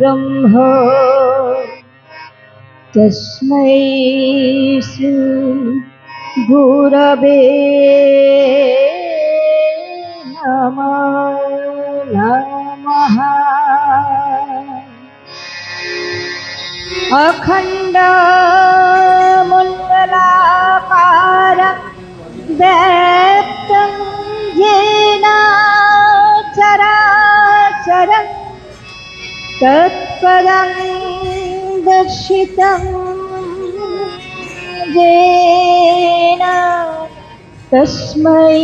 ब्रह्म तस्मै श्री गुरवे नमः। अखंड मंडलाकारं व्याप्तं येन चराचरं तत्पदं दर्शितं येन तस्मै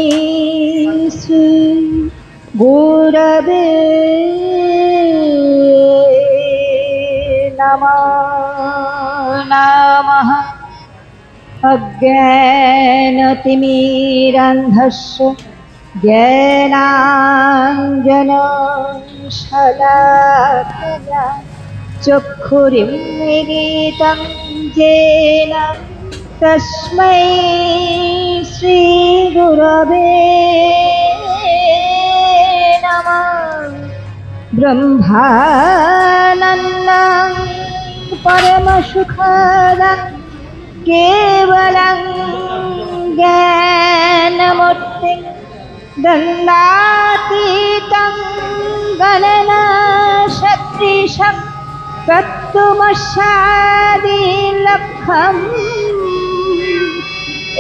श्री गुरवे नमः। अज्ञानतिमिरान्धस्य ज्ञानाञ्जनशलाकया चक्षुरुन्मीलितं येन तस्मै श्रीगुरवे नमः। ब्रह्मानन्दं परमसुखदं केवलं ज्ञानमूर्तिं दण्डातीतं गणनासदृशं तत्त्वमस्यादिलक्षम्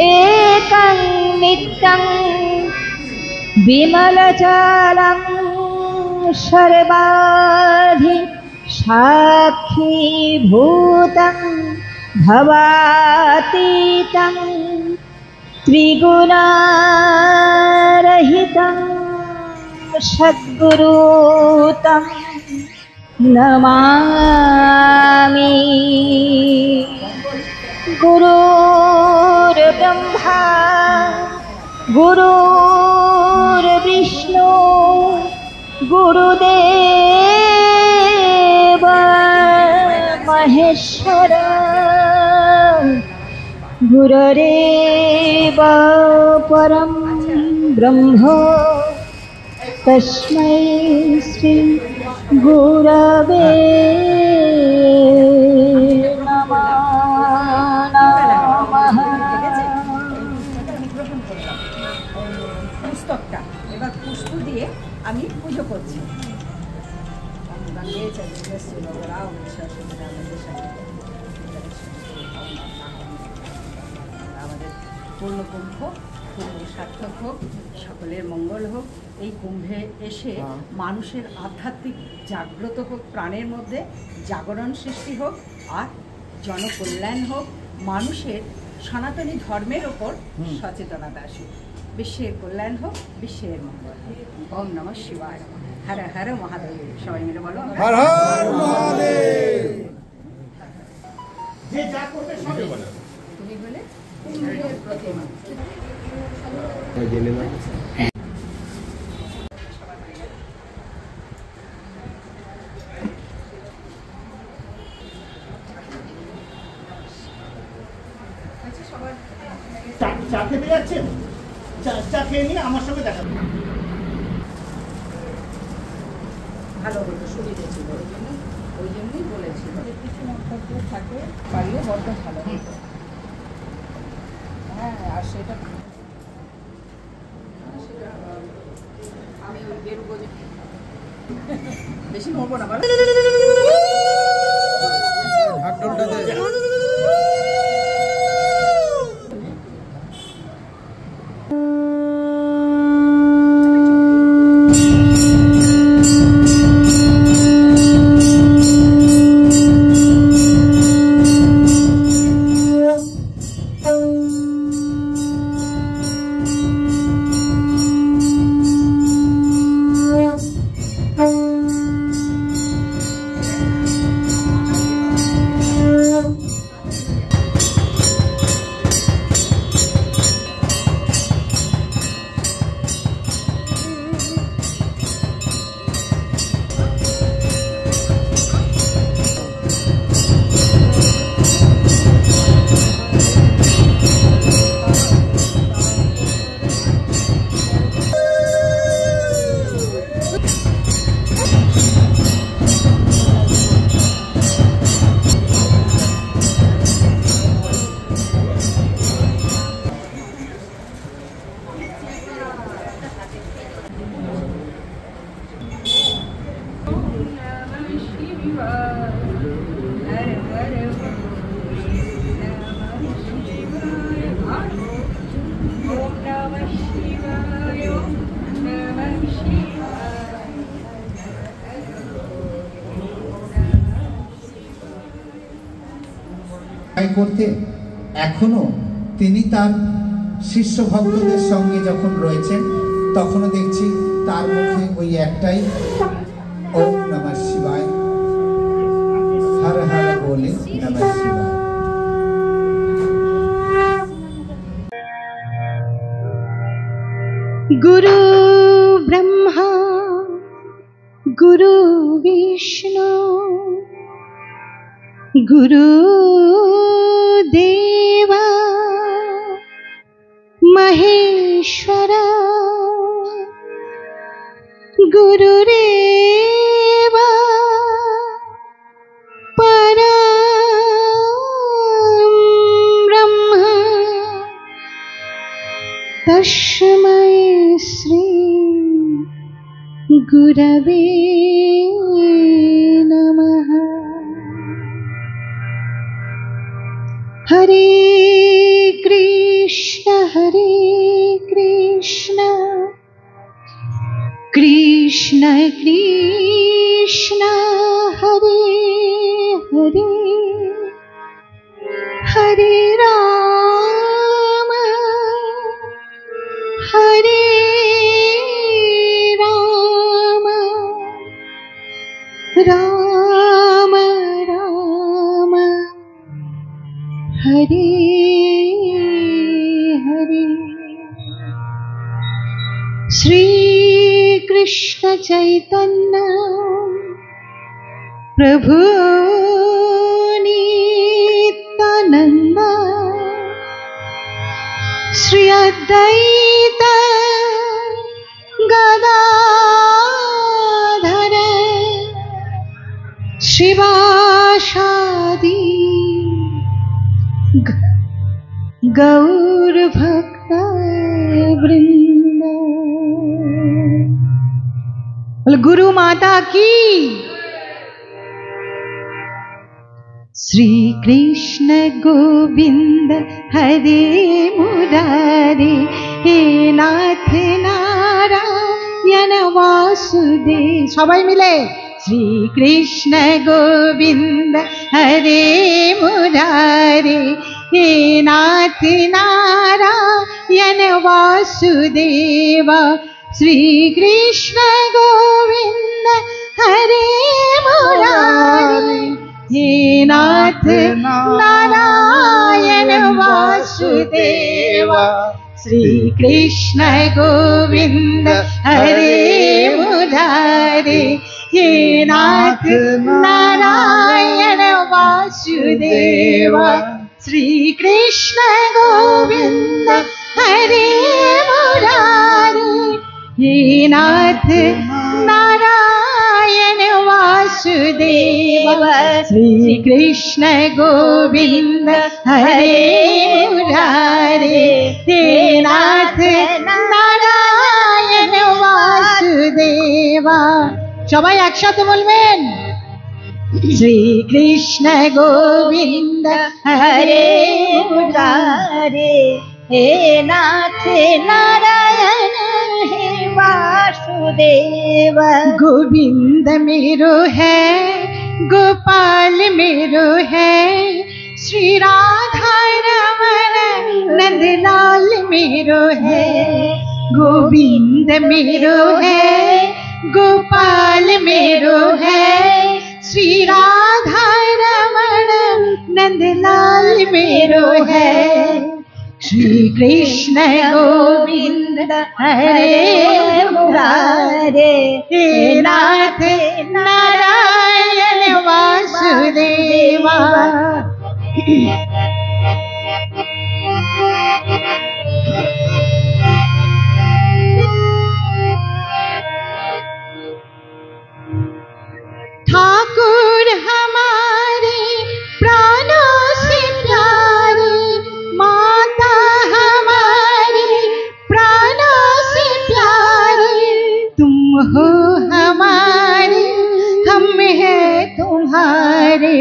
एकं नित्यं विमलजलं सर्वाधि साक्षीभूतं भवातीतं त्रिगुणारहितं सद्गुरुतं नमामि। गुरुर्ब्रह्मा गुरुर्विष्णु गुरुदेव महेश्वर गुरुरेव परं ब्रह्म तस्मै श्री गुरवे नमः। পুস্তকটা এবার পুষ্প দিয়ে আমি পুজো করছি। আমাদের পূর্ণ কুম্ভ পূর্ণ সার্থক হোক, সকলের মঙ্গল হোক। এই কুম্ভে এসে মানুষের আধ্যাত্মিক জাগ্রত হোক, প্রাণের মধ্যে জাগরণ সৃষ্টি হোক, আর জনকল্যাণ হোক, মানুষের সনাতনী ধর্মের ওপর সচেতনতা আসুক, বিশ্বের কল্যাণ হোক, বিশ্বের মঙ্গল হোক। ওম নমঃ শিবায়। হর হর মহাদেব। সবাই মিলে বলো হর হর মহাদেব। যে যা করবে সবই বলো। তুমি বলে কুম্ভের প্রতিমা জেনে নাও। আচ্ছা সবার চা খেতে যাচ্ছেন? চা খেয়ে নিয়ে আমার সঙ্গে দেখা করবে। ভালো হতো, সুবিধা ছিল, ওই জন্যই বলেছিল কিছু নক্ষত্র থাকে পারলে বড্ড ভালো হতো। হ্যাঁ, আর সেটা আমি ওই বেরুবো, বেশি মরবো না। করতে এখনো তিনি তার শিষ্য ভক্তদের সঙ্গে যখন রয়েছেন তখনও দেখছি তার মুখে ওই একটাই ওম নমঃ শিবায়, হর হর বলে নমঃ শিবায়। गुरु ब्रह्मा गुरु विष्णु गुरु देवा महेश्वरा गुरुरेवा परं ब्रह्म तस्मै श्री गुरवे नमः। हरे कृष्ण कृष्ण कृष्ण हरे हरे हरे राम हरे राम राम राम हरे हरे। श्री कृष्ण चैतन्य प्रभु नित्यानंद श्री अद्वैत गदाधर शिवासादि गौर भक्त वृंद। गुरु माता की। श्री कृष्ण गोविंद हरे मुरारे हे नाथ नारायण वासुदेव। सबाई मिले श्री कृष्ण गोविंद हरे मुरारे हे नाथ नारायण वासुदेव। श्री कृष्ण गोविंद हरे मुरारे हे नाथ नारायण वासुदेव। श्री कृष्ण गोविंद हरे मुरारे हे नाथ नारायण वासुदेव। श्री कृष्ण गोविंद हरे मुरारे हे नाथ नारायण वासुदेव। श्री कृष्ण गोविंद हरे मुरारे हे नाथ नारायण वासुदेव। সবাই একসাথে বলবেন श्री कृष्ण गोविंद हरे मुरारे हे नाथ नारायण हे वासुदेव। गोविंद मेरो है गोपाल मेरो है श्री राधा रमण नंदलाल मेरो है। गोविंद मेरो है गोपाल मेरो है श्री राधा रमण नंदलाल मेरो है। श्री कृष्ण गोविंद हरे मुरारे हे नाथ नारायण वासुदेवा। ठाकुर हमारे प्राणों से प्यारे माता हमारी प्राणों से प्यारे तुम हो हमारे हम है तुम्हारे,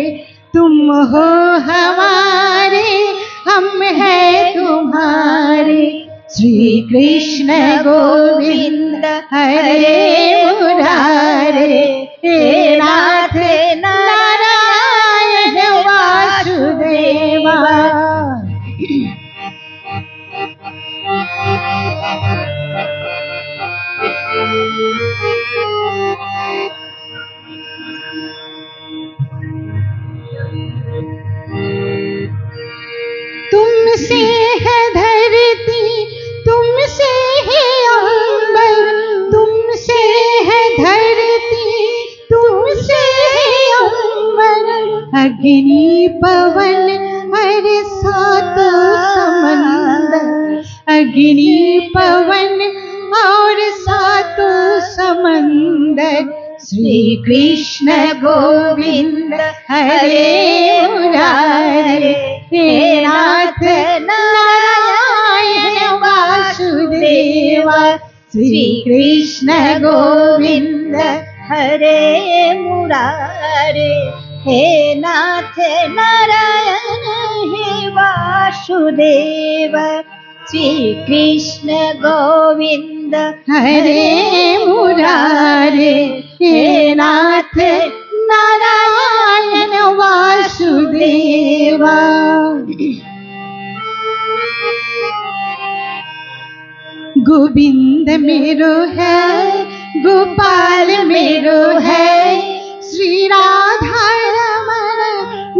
तुम हो हमारे, हम हैं तुम्हारे। श्री कृष्ण गोविंद हरे मुरारे, हे नाथ नारायण वासुदेवा। तुमसे है धरती, तुमसे है अंबर, तुमसे है धरती, तुमसे है अंबर। अग्नि पवन हर सात समंदर, अग्नि पवन और सातों समंदर। श्री कृष्ण गोविंद हरे मुरारे, हे नाथ नारायण वासुदेवा। श्री कृष्ण गोविंद हरे मुरारे, हे नाथ नारायण हे वासुदेवा। श्री कृष्ण गोविंद हरे मुरारे, हे नाथ नारायण वासुदेवा। गोविंद मेरो है, गोपाल मेरो है, श्री राधा रमण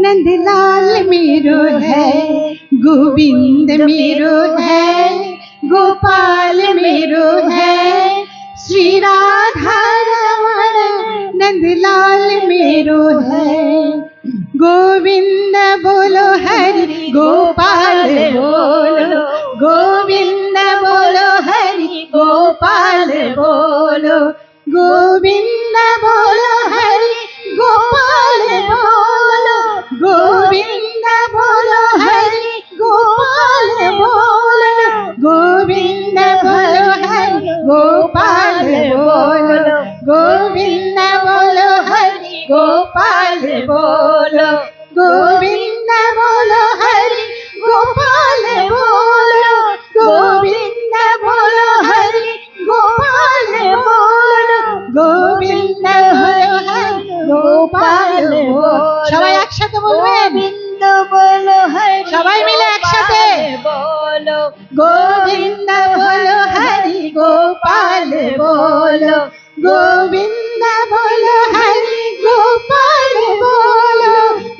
नंदलाल मेरो है। गोविंद मेरो है, गोपाल मेरो है, श्री राधा रमण नंदलाल मेरो है। गोविंद बोलो हरि, गोपाल बोलो, गोविंद बोलो हरि, गोपाल बोलो। गोविंद बोलो हरि, गोपाल बोलो, गोविंद बोलो हरि, गोपाल बोलो। गोविंद बोलो हरि, गोपाल बोलो, गोविंद बोलो हरि, गोपाल बोलो। गोविंद बोलो हरि, गोपाल बोलो, गोविंद बोलो हरि, गोपाल बोलो। गोविंद बोलो हरि, गोपाल बोलो। সবাই একসাথে বলবেন, গোবিন্দ বলো হরি, সবাই মিলে একসাথে বলো। গোবিন্দ বলো হরি, গোপাল বলো। গোবিন্দ বলো হরি, গোপাল বলো।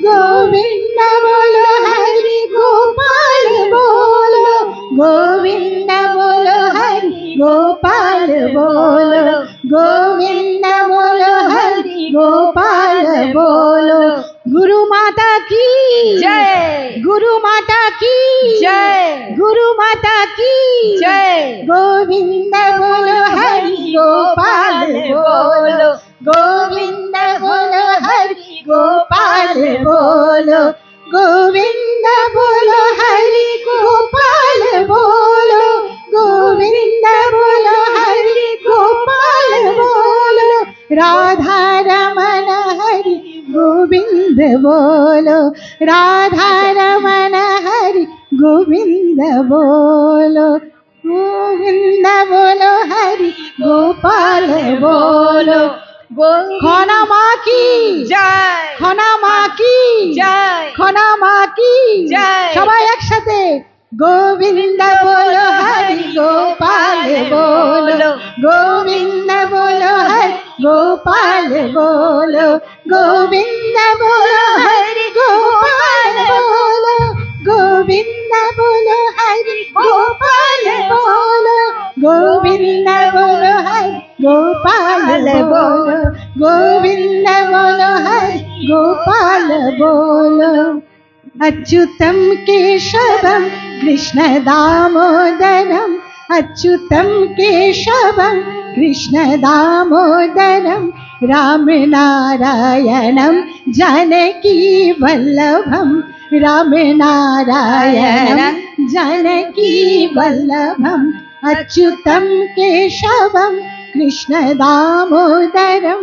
গোবিন্দ বলো হরি, গোপাল বলো। গোবিন্দ বলো হরি, গোপাল বলো। গোবিন্দ বলো হরি, গোপাল বলো। गुरु माता की जय, गुरु माता की जय, गुरु माता की जय। गोविंद बोलो हरि, गोपाल बोलो। गोविंद बोलो हरि, गोपाल बोलो। गोविंद बोलो हरि, गोपाल बोलो। गोविंद बोलो हरि, गोपाल बोलो। राधा रमण हरि गोविंद बोलो, राधा रमण हरि गोविंद बोलो। गोविंद बोलो हरि, गोपाल बोलो। खना माँ की जय, खना माँ की जय, खना माँ की जय। সবাই একসাথে गोविंद बोलो हरि, गोपाल बोलो। गोविंद बोलो हरि, गोपाल बोलो। गोविंद बोलो हरि, गोपाल बोलो। गोविंद बोलो हरि, गोपाल बोलो। गोविंद बोलो हरि, गोपाल बोलो। गोविंद बोलो हरि, गोपाल बोलो। अच्युतं केशवं कृष्ण दामोदरम्, अच्युतं केशवं कृष्ण दामोदरं, राम नारायणं जानकी वल्लभं, राम नारायणं जानकी वल्लभम्। अच्युतं केशवं कृष्ण दामोदरं,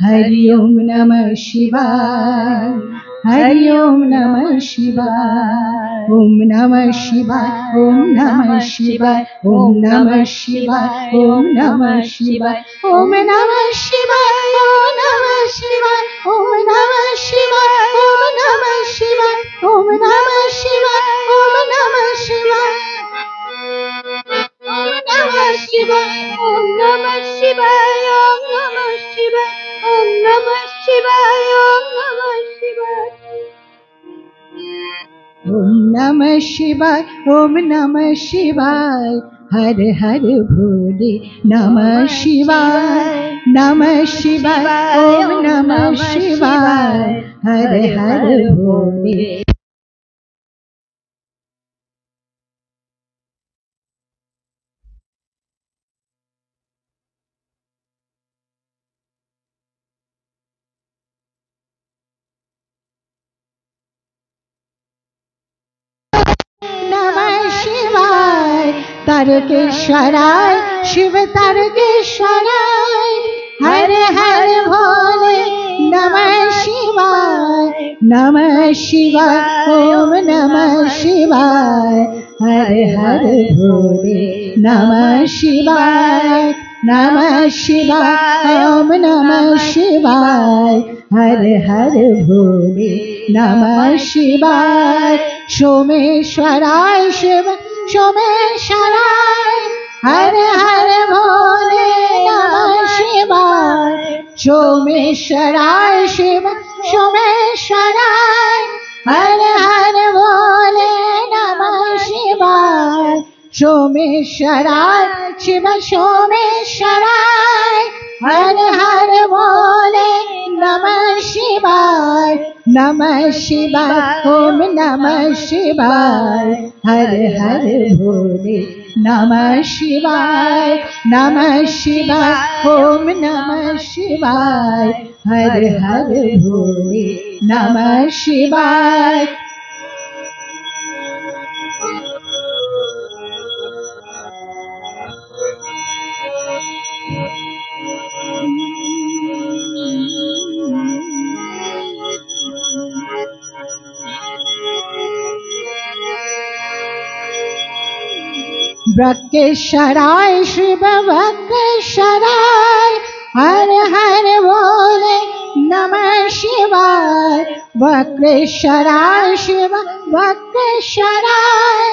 हरि ओम नमः शिवाय, हरि ओम नमः शिवाय, ओम नमः शिवाय, ओम नमः शिवाय, ओम नमः शिवाय, ओम नमः शिवाय, ओम नमः शिवाय, ओम नमः शिवाय, ओम नमः शिवाय, ओम नमः शिवाय, ओम नमः शिवाय, ओम नमः शिवाय, ओम नमः शिवाय, ओम नमः शिवाय, ओम नमः शिवाय, ओम नमः शिवाय, ओम नमः शिवाय, ओम नमः शिवाय, ओम नमः शिवाय, हर हर भोले नमः शिवाय, नमः शिवाय, ओम नमः शिवाय, हर हर भोले। नमः शिवाय, तारकेश्वराय शिव तारकेश्वराय, हर हर भोले नमः शिवाय, नमः शिवाय, ओम नमः शिवाय, हर हर भोले नमः शिवाय, नमः शिवाय, ओम नमः शिवाय, हर हर भोले नमः शिवाय, सोमेश्वराय शिव सोमेश्वराय, हर हर भोले नमः शिवाय, सोमेश्वराय शिव सोमेश्वराय, हर हर भोले नमः शिवाय, सोमेश्वराय शिव सोमेश्वराय, हर हर भोले नमः शिवाय, नमः शिवाय, ओम नमः शिवाय, हर हर भोले नमः शिवाय, नमः शिवाय, ओम नमः शिवाय, हर हर भोले नमः शिवाय। वक्रेश्वराय शिव वक्रेश्वराय, हर हर भोले नमः शिवाय, वक्रेश्वराय शिव वक्रेश्वराय,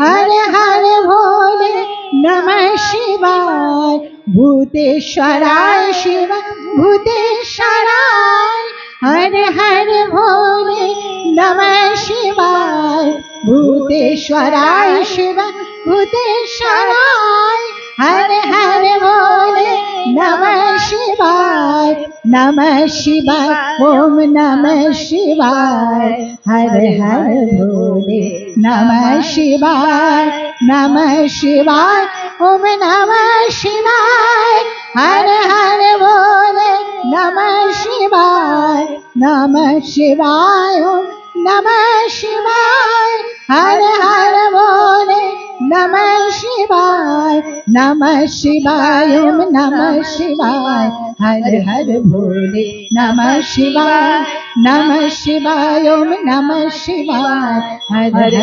हर हर भोले नमः शिवाय, भूतेश्वराय शिव भूतेश्वराय, हर हर भोले नमः शिवाय, भूतेश्वराय शिव भूतेश्वराय, हर हर भोले नमः शिवाय, नमः शिवाय, ओम नमः शिवाय, हर हर भोले नमः शिवाय, नमः शिवाय, ओम नमः शिवाय, हर हर भोले नमः शिवाय, नमः शिवाय, ओम नमः शिवाय, हर हर भोले नमः शिवाय, नमः शिवाय, ओम नमः शिवाय, हर हर भोले नमः शिवाय, नमः शिवाय, ओम नमः शिवाय, हर हर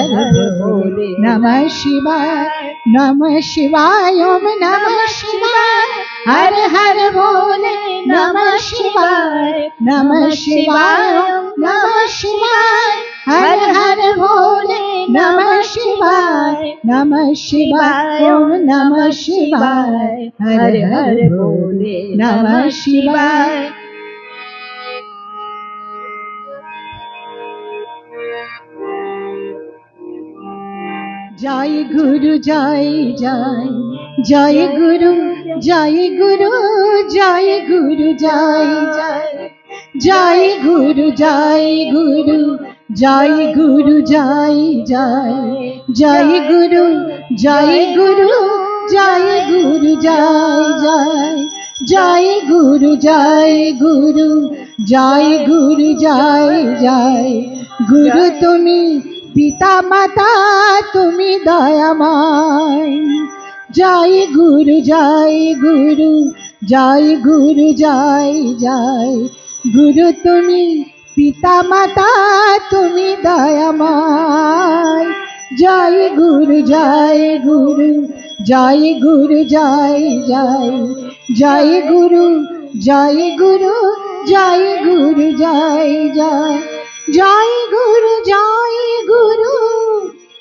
भोले नमः शिवाय, नमः शिवाय, ओम नमः शिवाय, हर हर भोले नमः शिवाय, नमः शिवाय, ओम नमः शिवाय, हर हर भोले नमः शिवाय, नमः शिवाय, ओम नमः शिवाय, हर हर भोले नमः शिवाय। जय गुरु जय जय, जय गुरु जय गुरु, जय गुरु जय जय, जय गुरु जय गुरु, जय गुरु जय जय, जय गुरु जय गुरु, जय गुरु जय जय, जय गुरु जय गुरु, जय गुरु जय जय, गुरु तुमी पिता माता तुमी दयामय, जय गुरु জয় গুরু জয় জয় গুরু তুমি পিতা মাতা তুমি দয়াময় জয় গুরু জয় গুরু জয় গুরু জয় জয় জয় গুরু জয় গুরু জয় গুরু জয় জয় জয় গুরু জয় গুরু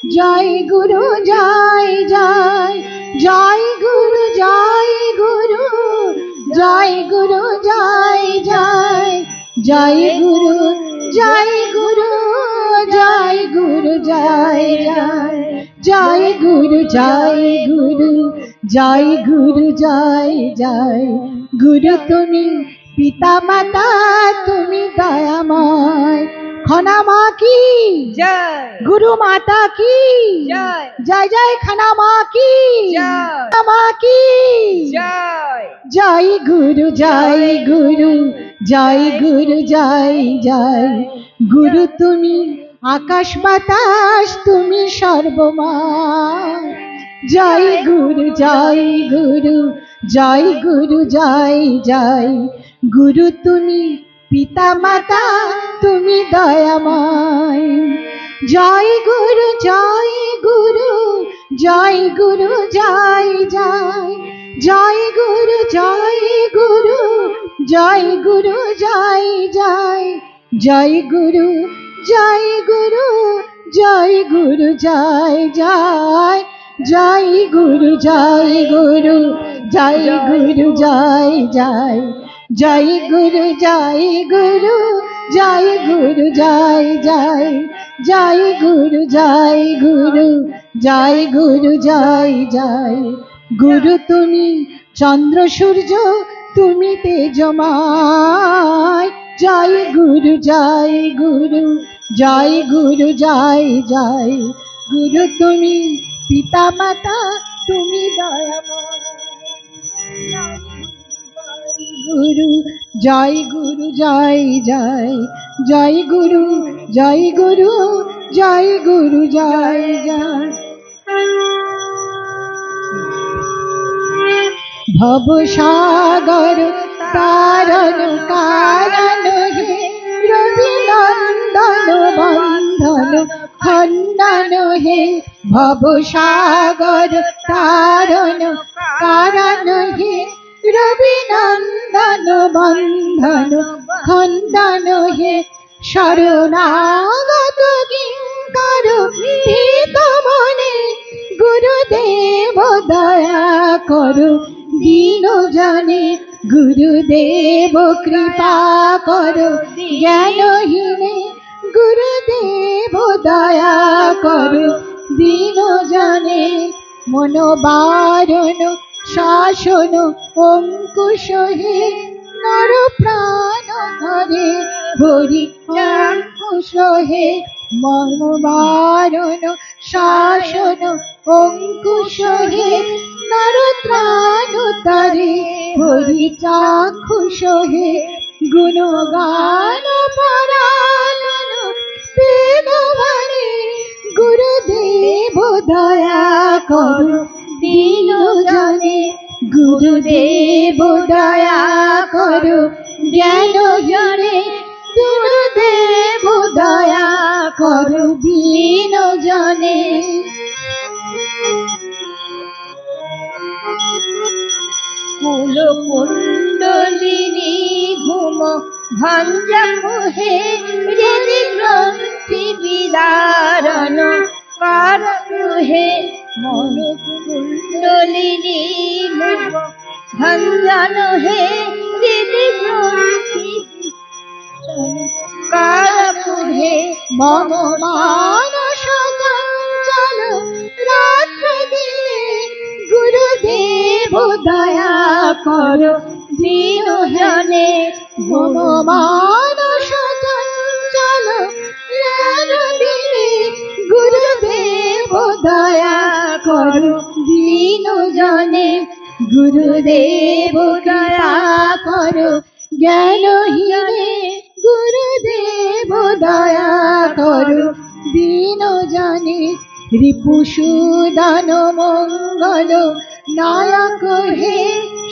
জয় গুরু জয় জয় জয় গুরু জয় গুরু জয় গুরু জয় জয় জয় গুরু জয় গুরু জয় গুরু জয় জয় জয় গুরু জয় গুরু জয় গুরু জয় জয় গুরু তুমি পিতা মাতা তুমি দয়াময় খনা মা কি জয় গুরু মাতা কি জয় জয় জয় খনা মা কি জয় মা কি জয় জয় গুরু জয় গুরু জয় গুরু জয় জয় গুরু তুমি আকাশ বাতাস তুমি সর্বময় জয় গুরু জয় গুরু জয় গুরু জয় জয় গুরু তুমি পিতা মাতা তুমি দয়াময় জয় গুরু জয় গুরু জয় গুরু জয় জয় জয় গুরু জয় গুরু জয় গুরু জয় জয় জয় গুরু জয় গুরু জয় গুরু জয় জয় জয় গুরু জয় গুরু জয় গুরু জয় জয় জয় গুরু জয় গুরু জয় গুরু জয় জয় জয় গুরু জয় গুরু জয় গুরু জয় জয় গুরু তুমি চন্দ্র সূর্য তুমি তেজময় জয় গুরু জয় গুরু জয় গুরু জয় জয় গুরু তুমি পিতা মাতা তুমি দয়াময় গুরু জয় গুরু জয় জয় জয় গুরু জয় গুরু জয় গুরু জয় জয় ভব সাগর তারণ কারণ হে রবি নন্দন বন্ধন খণ্ডন হে ভব সাগর তারণ কারণ হে রবি নন্দন বন্ধন খণ্ডন হে শরণাগত কিঙ্কর ভীত মনে গুরুদেব দয়া করো দীন জনে গুরুদেব কৃপা করো জ্ঞানহীনে গুরুদেব দয়া করো দীন জনে মনোবারণ শাসন অঙ্কুশ হে নর প্রাণ ধরে হরি অঙ্কুশ হে মনোবারণ শাসন অঙ্কুশ হে নর প্রাণ ধরে হরি চাক্ষুষ হে গুণগান পরায়ণ বেদবাণী গুরুদেব দয়া করো দীন জনে গুরুদেব দয়া করো জ্ঞানহীনে গুরুদেব দয়া করো দীন জনে কুল কুণ্ডলিনী ঘুম ভঞ্জক হে হৃদি গ্রন্থি বিদারণ কারণ হে মন কুণ্ডলিনী ঘুম ভঞ্জন হে হৃদি গ্রন্থি কারণ হে মম মানস চঞ্চল রাত্র দিনে গুরুদেব দয়া করো দীন জনে মম মানস চঞ্চল রাত্র দিনে গুরুদেব দয়া করো দীন জনে গুরুদেব দয়া করো জ্ঞানহীনে গুরুদেব দয়া করো দীন জনে রিপুসুদান মঙ্গল নায়ক হে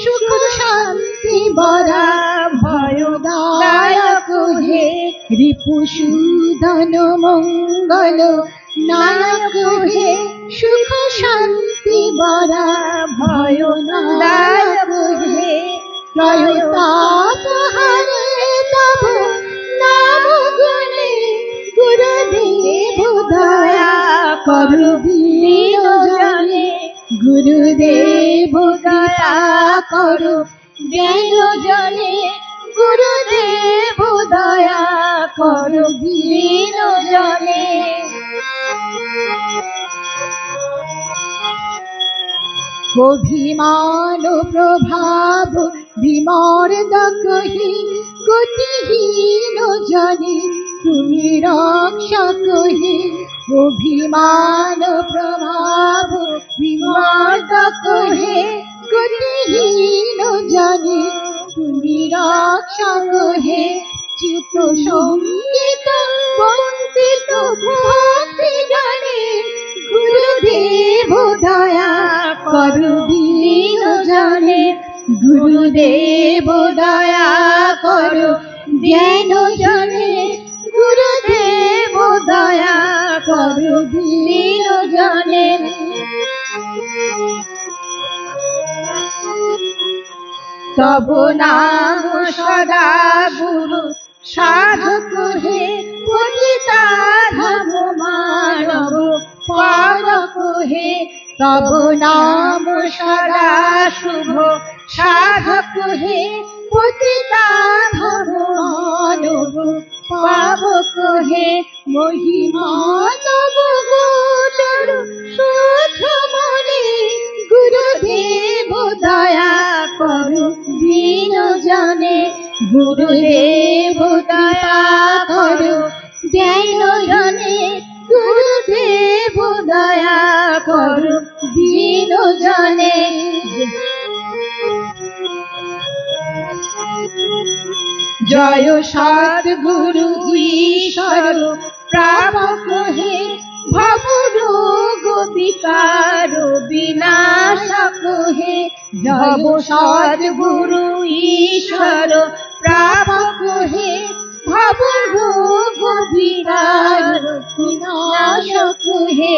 সুখ শান্তি বরা ভয়দায়ক হে রিপুসূদন মঙ্গল নায়ক হে সুখ শান্তি বরা ভয়দায়ক হে ত্রয়তাপ হরে তব নাম গুণে গুরুদেব দয়া করু দীন জনে গুরুদেব দয়া করু জ্ঞান জনে গুরুদেব দয়া করু দীন জনে অভিমান প্রভাব বিমর্দক হি গতিহীন জনে তুমি রক্ষক হে অভিমান প্রভাব বিমর্দক হে গতিহীন জনে তুমি রক্ষক হে চিত্ত সঙ্গীত বঞ্চিত ভক্তি জনে গুরুদেব দয়া করু দীন জনে গুরুদেব দয়া করু জ্ঞান জনে গুরুদেব দয়া করু দীন জনে তব নাম সদা গুরু সাধক হে পতিতা ধাম মানব পারক হে তব নাম সদা শুভ সাধক হে পতিতা ধাম মানব পাবক হে মহিমা তব গোচর শুদ্ধ মনে গুরুদেব দয়া করু দীন জনে গুরুদেব দয়া করু জ্ঞান জনে গুরুদেব দয়া করু দীন জনে জয় সদ্গুরু ঈশ্বর প্রাপক হে ভব রোগ বিকার বিনাশক হে জয় সদ্গুরু ঈশ্বর প্রাপক হে ভব রোগ বিকার বিনাশক হে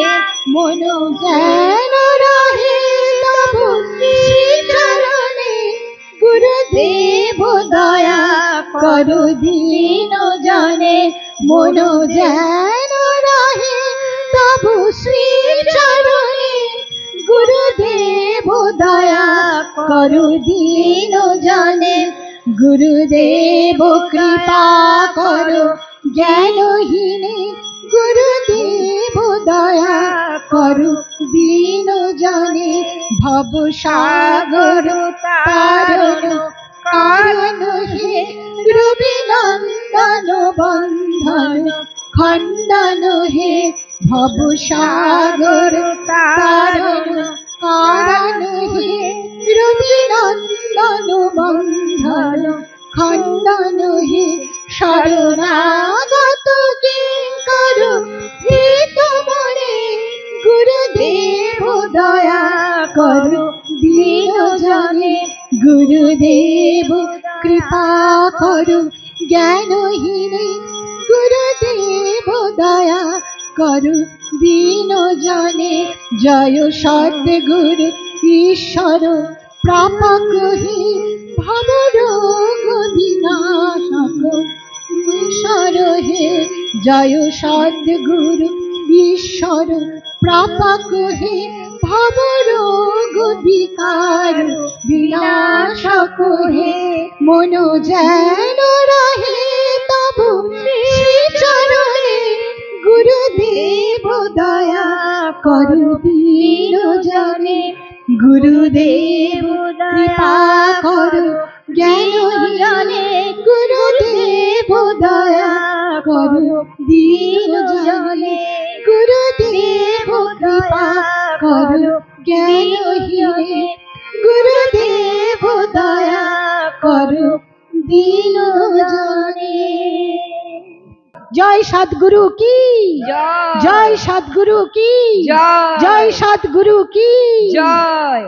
মন যেন রহে তব শ্রীচরণে গুরুদেব দয়া করু দীন জনে মন যেন রহে তব শ্রীচরণে গুরুদেব দয়া করু দীন জনে গুরুদেব কৃপা করো জ্ঞানহীনে গুরুদেব দয়া করু দীন জনে ভব সাগর তারণ কারণ হে রবি নন্দন বন্ধন খণ্ডন হে ভব সাগর তারণ কারণ হে রবি নন্দন বন্ধন খণ্ডন হে শরণাগত কিঙ্কর ভীত মনে গুরুদেব দয়া করো দীন জনে গুরুদেব কৃপা করো জ্ঞানহীনে গুরুদেব দয়া করো দীন জনে জয় সদ্গুরু ঈশ্বর প্রাপক হে ভব রোগ বিনাশক ঈশ্বর হে জয় সদ্গুরু ঈশ্বর প্রাপক হে ভব রোগ বিকার বিনাশক হে মন যেন রহে তব শ্রীচরণে গুরুদেব দয়া করু দীন জনে গুরুদেব কৃপা করো জ্ঞানহীনে গুরুদেব দয়া করো দীন জনে গুরুদেব কৃপা করো জ্ঞানহীনে গুরুদেব দয়া করো দীন জনে। জয় সদ্গুরু কি জয় সদ্গুরু কি জয় সদ্গুরু কি জয়।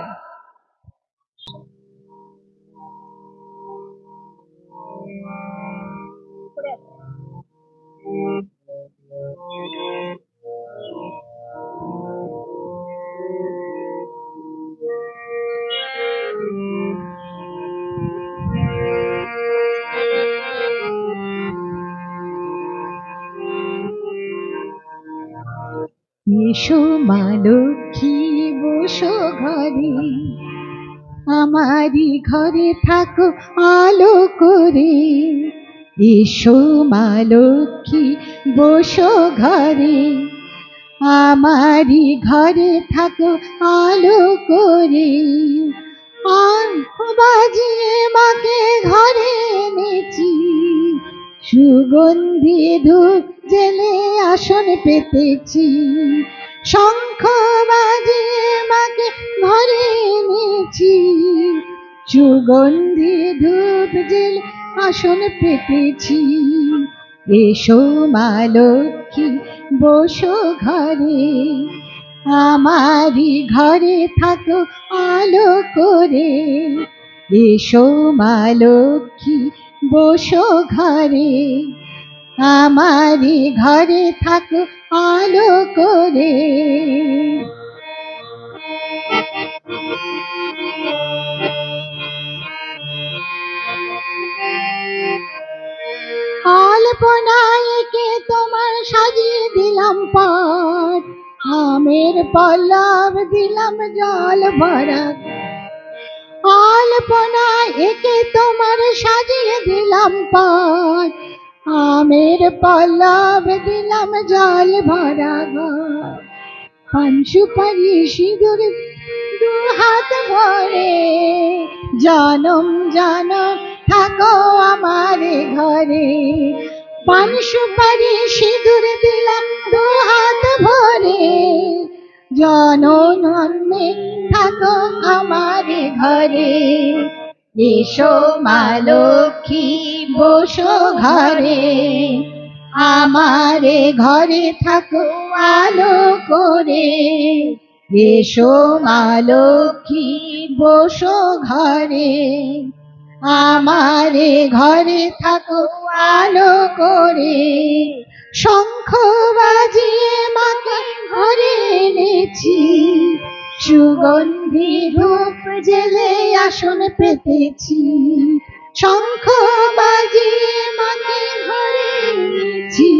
এসো মা লক্ষ্মী বসো ঘরে, আমারি ঘরে থাকো আলো করে। এসো মা লক্ষ্মী বসো ঘরে, আমারি ঘরে থাকো আলো করে। বাজিয়ে মাকে ঘরে এনেছি, সুগন্ধি ধূপ জেলে আসন পেতেছি। শঙ্খ বাজিয়ে মাকে ঘরে এনেছি, সুগন্ধি ধূপ জেলে আসন পেতেছি। এসো মা লক্ষ্মী বসো ঘরে, আমারি ঘরে থাকো আলো করে। এসো মা লক্ষ্মী বসো ঘরে, আমারি ঘরে থাকো আলো করে। আলপনায় এঁকে তোমার সাজিয়ে দিলাম পাট, আমের পল্লব দিলাম জল ভরা। আলপনায় এঁকে তোমার সাজিয়ে দিলাম পাট, আমের পল্লব দিলাম জল ভরা ঘর। পান সুপারি সিঁদুর দু হাত ভরে, জনম জনম থাকো আমার ঘরে। পান সুপারি সিঁদুর দিলাম দু হাত ভরে, জনমে থাকো আমার ঘরে। এসো মা লক্ষ্মী বসো ঘরে, আমারে ঘরে থাকো আলো করে। এসো মা লক্ষ্মী বসো ঘরে, আমারে ঘরে থাকো আলো করে। শঙ্খ বাজিয়ে মাকে ঘরে এনেছি, সুগন্ধি ধূপ জেলে আসন পেতেছি। শঙ্খ বাজিয়ে মাকে ঘরে এনেছি,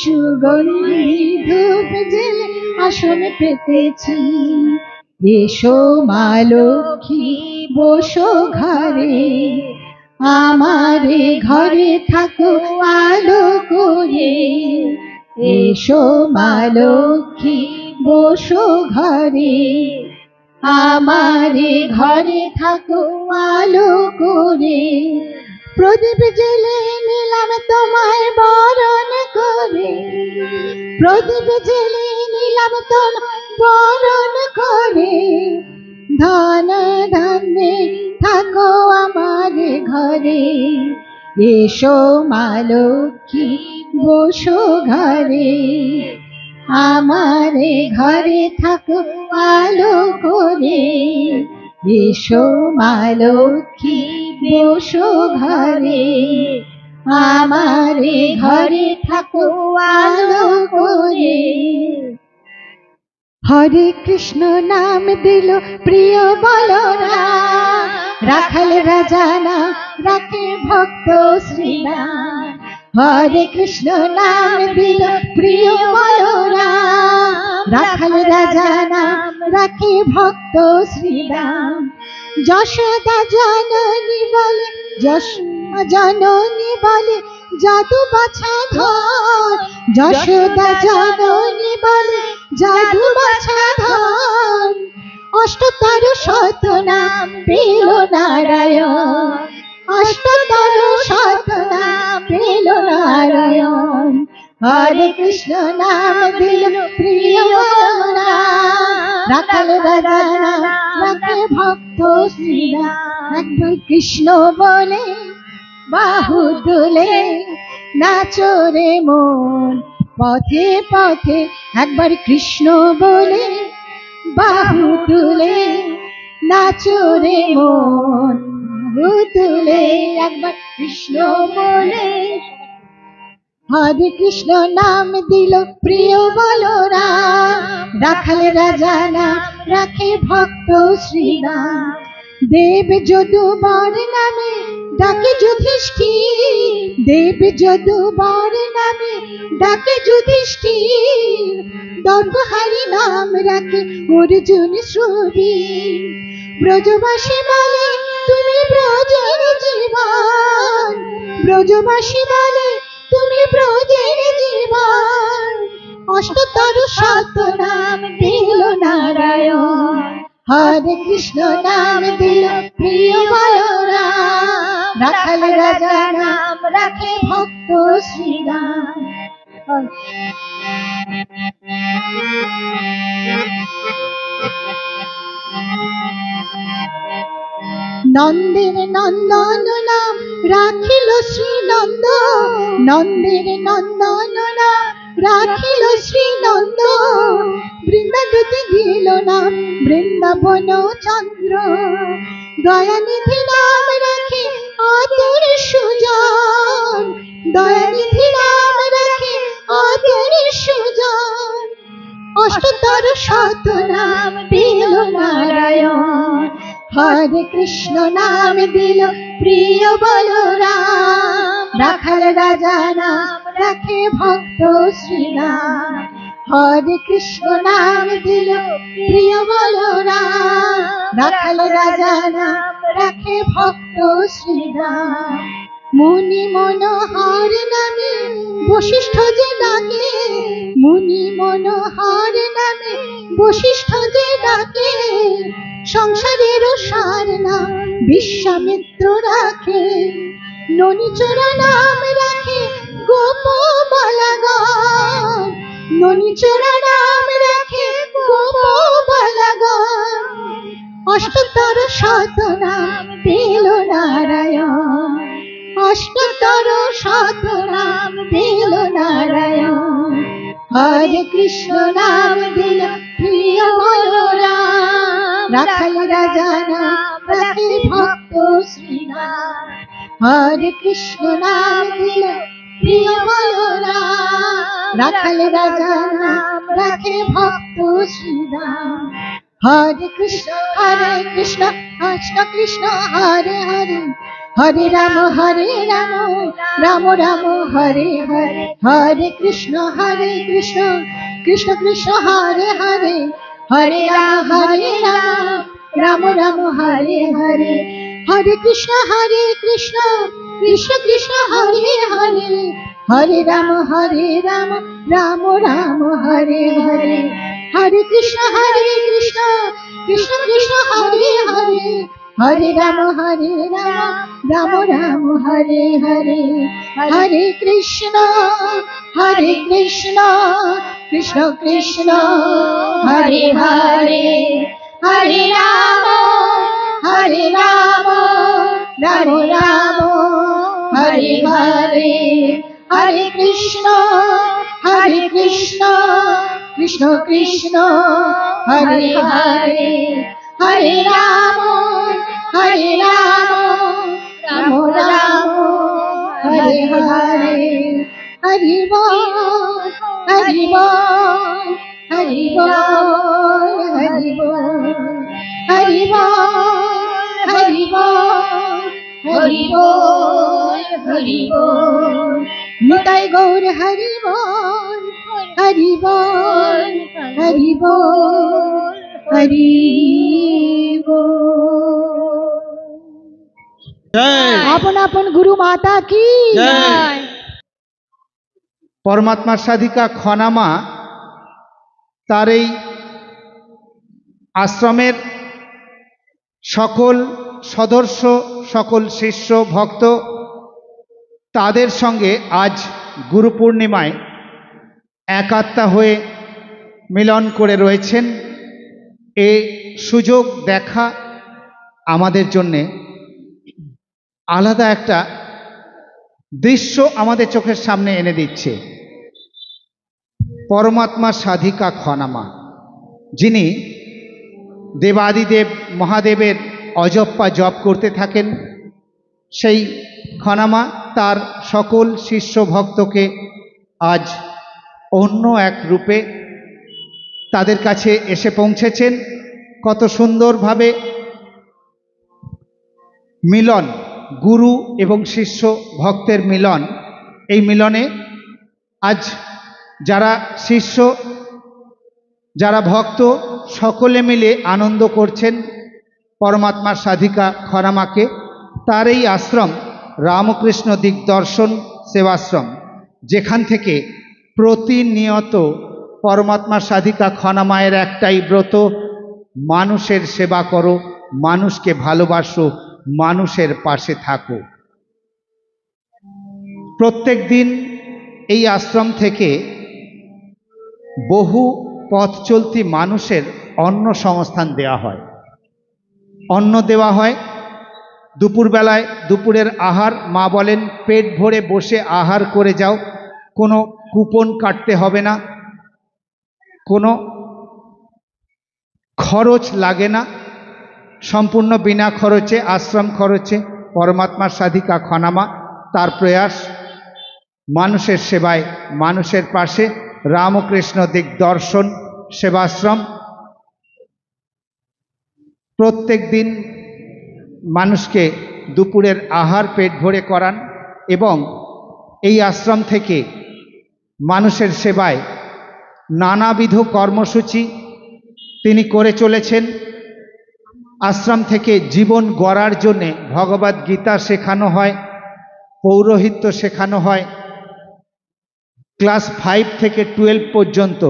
সুগন্ধি ধূপ জেলে আসন পেতেছি। এসো মা লক্ষ্মী বসো ঘরে, আমারে ঘরে থাকো আলো করে। এসো মা লক্ষ্মী বসো ঘরে, আমারে ঘরে থাকো আলো করে। প্রদীপ জেলে নিলাম তোমায় বরণ করে, প্রদীপ জেলে নিলাম তোমায় বরণ করে। ধন ধান্যে থাকো আমার ঘরে, এসো মা লক্ষ্মী বসো ঘরে, আমারে ঘরে থাকো আলো করে। এসো মা লক্ষ্মী বসো ঘরে, আমারে ঘরে থাকো আলো করে। হরে কৃষ্ণ নাম দিল প্রিয় বলরাম, রাখাল রাজা নাম রাখে ভক্ত শ্রীরাম। হরে কৃষ্ণ নাম দিল প্রিয় বলরাম, রাখাল রাজা নাম রাখে ভক্ত শ্রীরাম। যশোদা জননী বলে, যশোদা জননী বলে জাদু বাছা ধর। যশোদা জননী বলে জাদু বাছা ধর। অষ্টতর শত নাম পেল নারায়ণ, অষ্টতর শত নাম পেল নারায়ণ। হরে কৃষ্ণ নাম দিল প্রিয় বলরাম, রাখাল রাজা নাম রাখে ভক্ত শ্রীরাম। একবার কৃষ্ণ বলে বাহু দুলে নাচো রে মন, পথে পথে একবার কৃষ্ণ বলে বাহু তুলে নাচো রে মন। বাহু তুলে একবার কৃষ্ণ বলে হরে কৃষ্ণ নাম দিল প্রিয় বলরাম, রাখাল রাজা নাম রাখে ভক্ত শ্রীরাম। দেব যদুবর নামে ডাকে যুধিষ্ঠির, দেব যদুবর নামে ডাকে যুধিষ্ঠির। দর্পহারি নাম রাখে অর্জুন সুবীর। ব্রজবাসী বলে তুমি ব্রজের জীবন, ব্রজবাসী বলে তুমি ব্রজের জীবন। অষ্টতর শত নাম দিল নারায়ণ, হরে কৃষ্ণ নাম দিল প্রিয় বলরাম, রাখাল রাজা নাম রাখে ভক্ত শ্রীরাম। নন্দের নন্দন নাম রাখিল শ্রীনন্দ, নন্দের নন্দন নাম রাখিল শ্রীনন্দ। বৃন্দাবতী দিল নাম বৃন্দাবন চন্দ্র, দয়ানিধি নাম রাখে আদর সুজন, দয়ানিধি নাম রাখে আদর সুজন। অষ্টতর শত নাম দিল নারায়ণ, হরে কৃষ্ণ নাম দিল প্রিয় বলরাম, রাখাল রাজা নাম রাখে ভক্ত শ্রীরাম। হরে কৃষ্ণ নাম দিল প্রিয় বলরাম, রাখাল রাজা নাম রাখে ভক্ত শ্রীরাম। মুনি মনোহর নামে বশিষ্ঠ যে ডাকে, মুনি মনোহর নামে বশিষ্ঠ যে ডাকে। সংসারের সার নাম বিশ্বামিত্র রাখে, ননিচোরা নাম রাখে গোপ বালাগণ, ননিচোরা নাম রাখে গোপ বালাগণ। অষ্টতর শত নাম দিল নারায়ণ, অষ্টতর শত নাম দিল নারায়ণ। হরে কৃষ্ণ নাম দিল প্রিয় বলরাম, রাখাল রাজা নাম রাখে ভক্ত শ্রীরাম। হরে কৃষ্ণ নাম দিল প্রিয় বলরাম, রাখাল রাজা নাম রাখে ভক্ত শ্রীরাম। হরে কৃষ্ণ কৃষ্ণ কৃষ্ণ হরে হরে, হরে রাম রাম রাম হরে হরে। হরে কৃষ্ণ কৃষ্ণ কৃষ্ণ হরে হরে, হরে রাম রাম রাম হরে হরে। হরে কৃষ্ণ কৃষ্ণ কৃষ্ণ হরে হরে, হরে রাম রাম রাম হরে হরে। হরে কৃষ্ণ কৃষ্ণ কৃষ্ণ হরে হরে, হরে রাম রাম রাম হরে হরে। হরে কৃষ্ণ কৃষ্ণ কৃষ্ণ হরে হরে, হরে রাম রাম রাম হরে হরে। হরে কৃষ্ণ কৃষ্ণ কৃষ্ণ হরে হরে, হরে রাম রাম রাম হরে হরে। হরি বল হরি বল হরি বল হরি বল, হরি বল হরি বল হরি বল হরি বল। নিতাই গৌর হরি বল হরি বল হরি বল হরি বল। আপন আপন গুরু মাতা কি জয়। পরমাত্মার সাধিকা খনামা তার এই আশ্রমের সকল সদস্য, সকল শিষ্য ভক্ত, তাদের সঙ্গে আজ গুরু পূর্ণিমায় একাত্মা হয়ে মিলন করে রয়েছেন। এ সুযোগ দেখা আমাদের জন্যে আলাদা একটা দৃশ্য আমাদের চোখের সামনে এনে দিচ্ছে। পরমাত্মা সাধিকা খনামা, যিনি দেবাদিদেব মহাদেবের অজপ্পা জপ করতে থাকেন, সেই খনামা তার সকল শিষ্য ভক্তকে আজ অন্য এক রূপে তাদের কাছে এসে পৌঁছেছেন। কত সুন্দরভাবে মিলন, গুরু এবং শিষ্য ভক্তের মিলন। এই মিলনে আজ যারা শিষ্য, যারা ভক্ত, সকলে মিলে আনন্দ করছেন পরমাত্মার সাধিকা খনামাকে। তার এই আশ্রম রামকৃষ্ণ দিগদর্শন সেবাশ্রম, যেখান থেকে প্রতিনিয়ত পরমাত্মার সাধিকা খনামায়ের একটাই ব্রত, মানুষের সেবা করো, মানুষকে ভালোবাসো, মানুষের পাশে থাকো। প্রত্যেক দিন এই আশ্রম থেকে বহু পথ চলতি মানুষের অন্ন সংস্থান দেওয়া হয়, অন্ন দেওয়া হয়। দুপুরবেলায় দুপুরের আহার, মা বলেন পেট ভরে বসে আহার করে যাও, কোনো কুপন কাটতে হবে না, কোনো খরচ লাগে না, সম্পূর্ণ বিনা খরচে, আশ্রম খরচে পরমাত্মার সাধিকা খনামা তার প্রয়াস মানুষের সেবায়, মানুষের পাশে। রামকৃষ্ণ দিগদর্শন সেবাশ্রম প্রত্যেক দিন মানুষকে দুপুরের আহার পেট ভরে করান এবং এই আশ্রম থেকে মানুষের সেবায় নানাবিধ কর্মসূচি তিনি করে চলেছেন। আশ্রম থেকে জীবন গড়ার জন্যে ভগবদ গীতা শেখানো হয়, পৌরোহিত্য শেখানো হয়। ক্লাস 5 থেকে 12 পর্যন্ত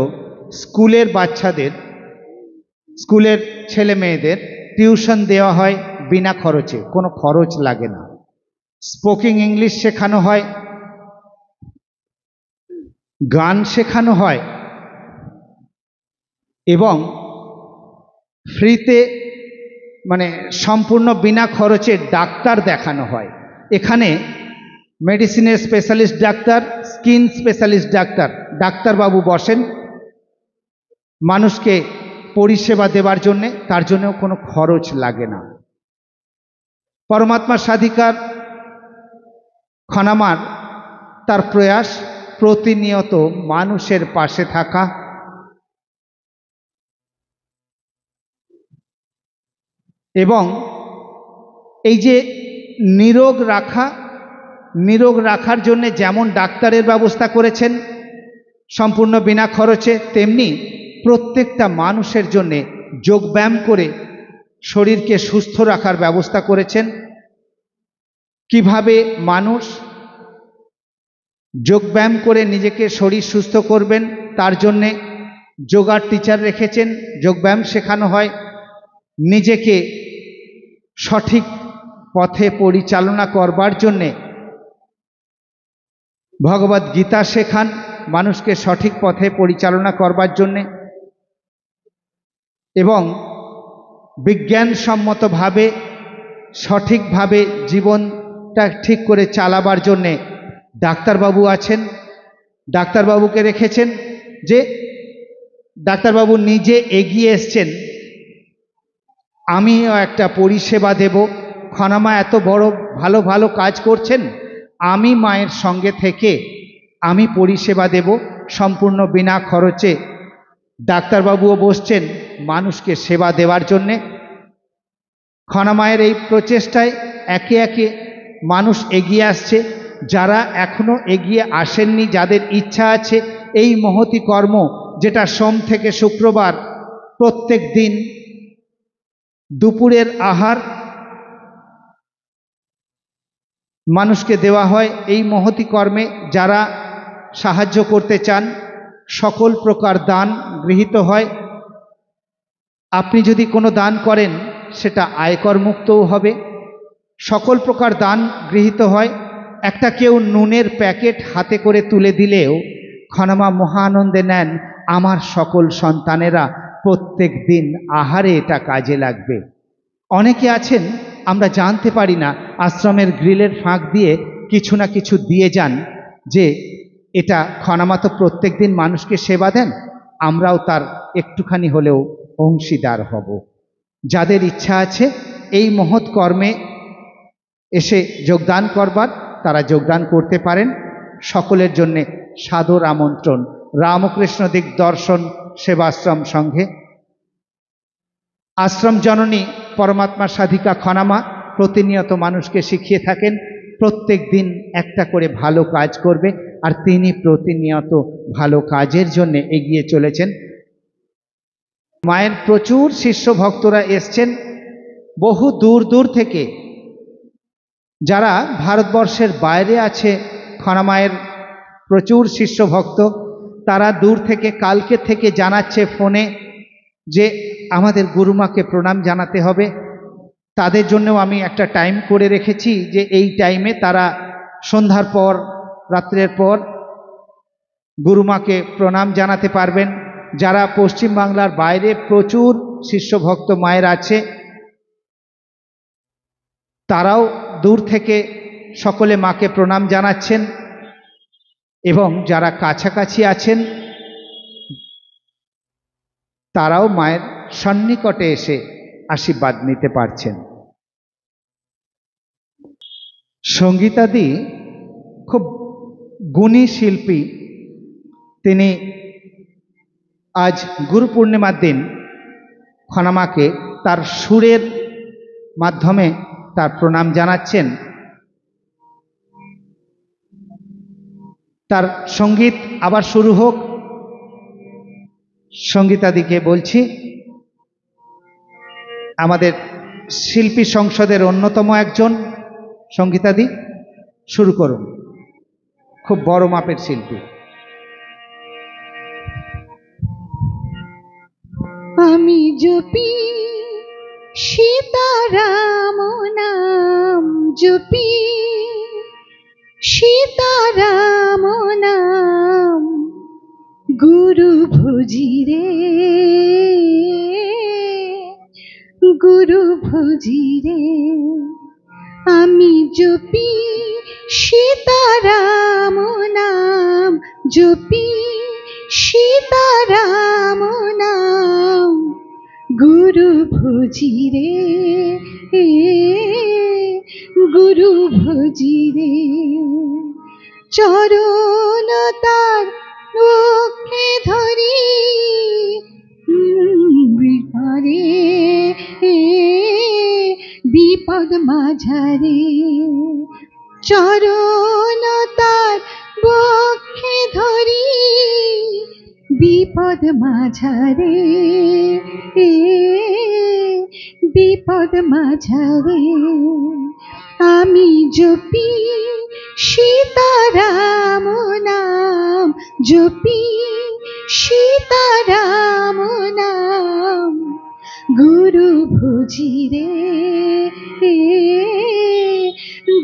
স্কুলের বাচ্চাদের, স্কুলের ছেলে মেয়েদের টিউশন দেওয়া হয় বিনা খরচে, কোনো খরচ লাগে না। স্পোকিং ইংলিশ শেখানো হয়, গান শেখানো হয় এবং ফ্রিতে, মানে সম্পূর্ণ বিনা খরচে ডাক্তার দেখানো হয়। এখানে মেডিসিনের specialist doctor, skin specialist doctor, ডাক্তারবাবু বসেন মানুষকে পরিষেবা দেওয়ার জন্যে, তার জন্যও কোনো খরচ লাগে না। পরমাত্মা সাধিকার খনামার তার প্রয়াস প্রতিনিয়ত মানুষের পাশে থাকা এবং এই যে নিরোগ রাখা, নিরোগ রাখার জন্য যেমন ডাক্তারের ব্যবস্থা করেছেন সম্পূর্ণ বিনা খরচে, তেমনি প্রত্যেকটা মানুষের জন্যে যোগব্যায়াম করে শরীরকে সুস্থ রাখার ব্যবস্থা করেছেন। কিভাবে মানুষ যোগব্যায়াম করে নিজেকে শরীর সুস্থ করবেন তার জন্যে যোগার টিচার রেখেছেন, যোগব্যায়াম শেখানো হয়। নিজেকে সঠিক পথে পরিচালনা করবার জন্যে ভগবদ গীতা শেখান মানুষকে সঠিক পথে পরিচালনা করবার জন্যে এবং বিজ্ঞানসম্মতভাবে সঠিকভাবে জীবনটা ঠিক করে চালাবার জন্যে ডাক্তারবাবু আছেন। ডাক্তারবাবুকে রেখেছেন যে ডাক্তারবাবু নিজে এগিয়ে এসছেন, আমিও একটা পরিষেবা দেব। খনামা এত বড় ভালো ভালো কাজ করছেন, আমি মায়ের সঙ্গে থেকে আমি পরিষেবা দেব সম্পূর্ণ বিনা খরচে। ডাক্তারবাবুও বসছেন মানুষকে সেবা দেওয়ার জন্যে। খনামায়ের এই প্রচেষ্টায় একে একে মানুষ এগিয়ে আসছে। যারা এখনো এগিয়ে আসেননি, যাদের ইচ্ছা আছে এই মহতি কর্ম, যেটা সোম থেকে শুক্রবার প্রত্যেক দিন দুপুরের আহার মানুষকে দেওয়া হয়, এই মহতি কর্মে যারা সাহায্য করতে চান সকল প্রকার দান গৃহীত হয়। আপনি যদি কোনো দান করেন সেটা আয়কর মুক্তও হবে। সকল প্রকার দান গৃহীত হয়। একটা কেউ নুনের প্যাকেট হাতে করে তুলে দিলেও খনামা মহা আনন্দে নেন, আমার সকল সন্তানেরা প্রত্যেক দিন আহারে এটা কাজে লাগবে। অনেকে আছেন আমরা জানতে পারি না, আশ্রমের গ্রিলের ফাঁক দিয়ে কিছু না কিছু দিয়ে যান যে এটা খনামা তো প্রত্যেক দিন মানুষকে সেবা দেন, আমরাও তার একটুখানি হলেও অংশীদার হব। যাদের ইচ্ছা আছে এই মহৎ কর্মে এসে যোগদান করবার, তারা যোগদান করতে পারেন। সকলের জন্যে সাদর আমন্ত্রণ রামকৃষ্ণ দিগদর্শন সেবাশ্রম সংঘে। আশ্রম জননী পরমাত্মা সাধিকা খনামা প্রতিনিয়ত মানুষকে শিখিয়ে থাকেন প্রত্যেক দিন একটা করে ভালো কাজ করবে, আর তিনি প্রতিনিয়ত ভালো কাজের জন্য এগিয়ে চলেছেন। মায়ের প্রচুর শিষ্য ভক্তরা এসছেন বহু দূর দূর থেকে, যারা ভারতবর্ষের বাইরে আছে খনামায়ের প্রচুর শিষ্য ভক্ত, তারা দূর থেকে কালকে থেকে জানাচ্ছে ফোনে যে আমাদের গুরুমাকে প্রণাম জানাতে হবে। তাদের জন্যও আমি একটা টাইম করে রেখেছি যে এই টাইমে তারা সন্ধ্যার পর রাত্রের পর গুরুমাকে প্রণাম জানাতে পারবেন। যারা পশ্চিমবাংলার বাইরে প্রচুর শিষ্যভক্ত মায়ের আছে, তারাও দূর থেকে সকলে মাকে প্রণাম জানাচ্ছেন, এবং যারা কাছাকাছি আছেন তারাও মায়ের সন্নিকটে এসে আশীর্বাদ নিতে পারছেন। সঙ্গীতাদি খুব গুণী শিল্পী। তিনি আজ গুরু পূর্ণিমার দিন খনামাকে তার সুরের মাধ্যমে তার প্রণাম জানাচ্ছেন। তার সঙ্গীত আবার শুরু হোক। সঙ্গীতাদিকে বলছি, আমাদের শিল্পী সংসদের অন্যতম একজন সঙ্গীতাদি, শুরু করুন। খুব বড় মাপের শিল্পী। আমি জপি সীতারাম নাম, জপি সীতারাম নাম, গুরু ভজি রে, গুরু ভজি রে। আমি জপি সীতারাম নাম, জপি সীতারাম নাম, গুরু ভজি রে, গুরু ভজি রে। চরণ তার মুখে ধরি বিপদে, বিপদ মাঝারে। চরণ তার বক্ষে ধরি বিপদ মাঝারে, বিপদ মাঝারে। আমি জপি সীতারাম নাম, জপি সীতারাম নাম, গুরু ভজি রে,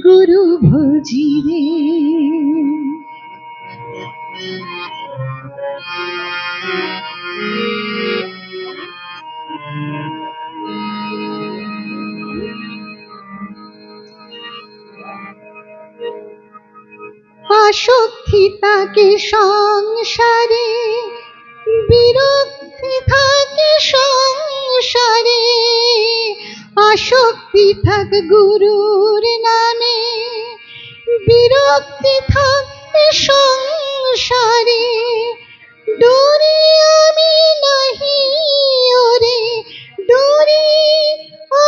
গুরু ভজি রে। আসক্তি তাকে সংসারে, বিরক্তি থাকে সংসারে। আসক্তি থাক গুরুর নামে, বিরক্তি থাকে সংসারে। ডোরে আমি নাহি ওরে, ডোরে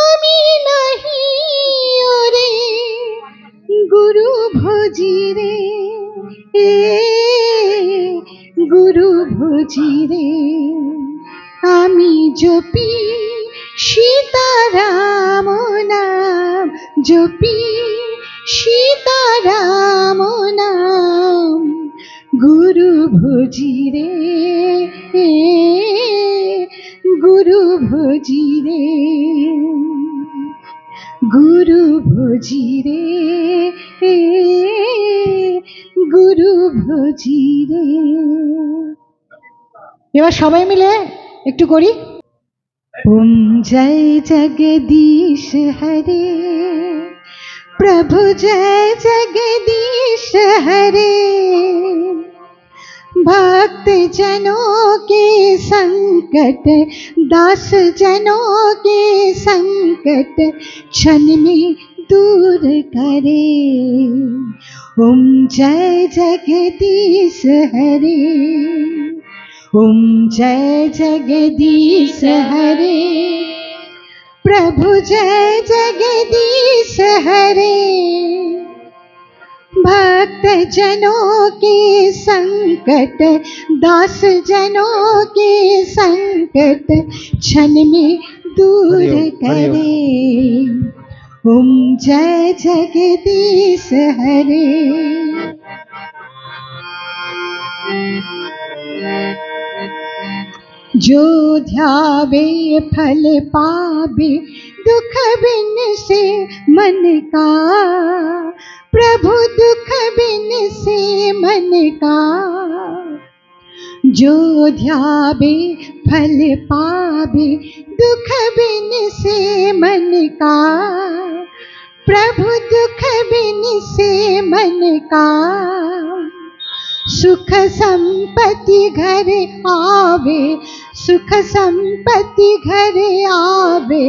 আমি নাহি ওরে, গুরু ভজি রে, গুরু ভজি রে। আমি জপি সীতারাম নাম, জপি সীতারাম নাম, গুরু ভজি রে, গুরু ভজি রে, গুরু ভজি রে, গুরু ভজি রে। এবার সবাই মিলে একটু করি। ওম জয় জগদীশ হরে, प्रभु जय जगदीश हरे। भक्त जनों के संकट, दास जनों के संकट, क्षण में दूर करे। ओम जय जगदीश हरे, ओम जय जगदीश हरे, प्रभु जय जगदीश हरे। भक्त जनों के संकट, दास जनों के संकट क्षण में दूर करे। ओम जय जगदीश हरे। जो ध्यावे फल पावे, दुख बिन से मन का, प्रभु दुख बिन से मन का। जो ध्यावे फल पावे, दुख बिन से मन का, प्रभु दुख बिन से मन का। सुख संपत्ति घर आवे, सुख संपत्ति घर आवे,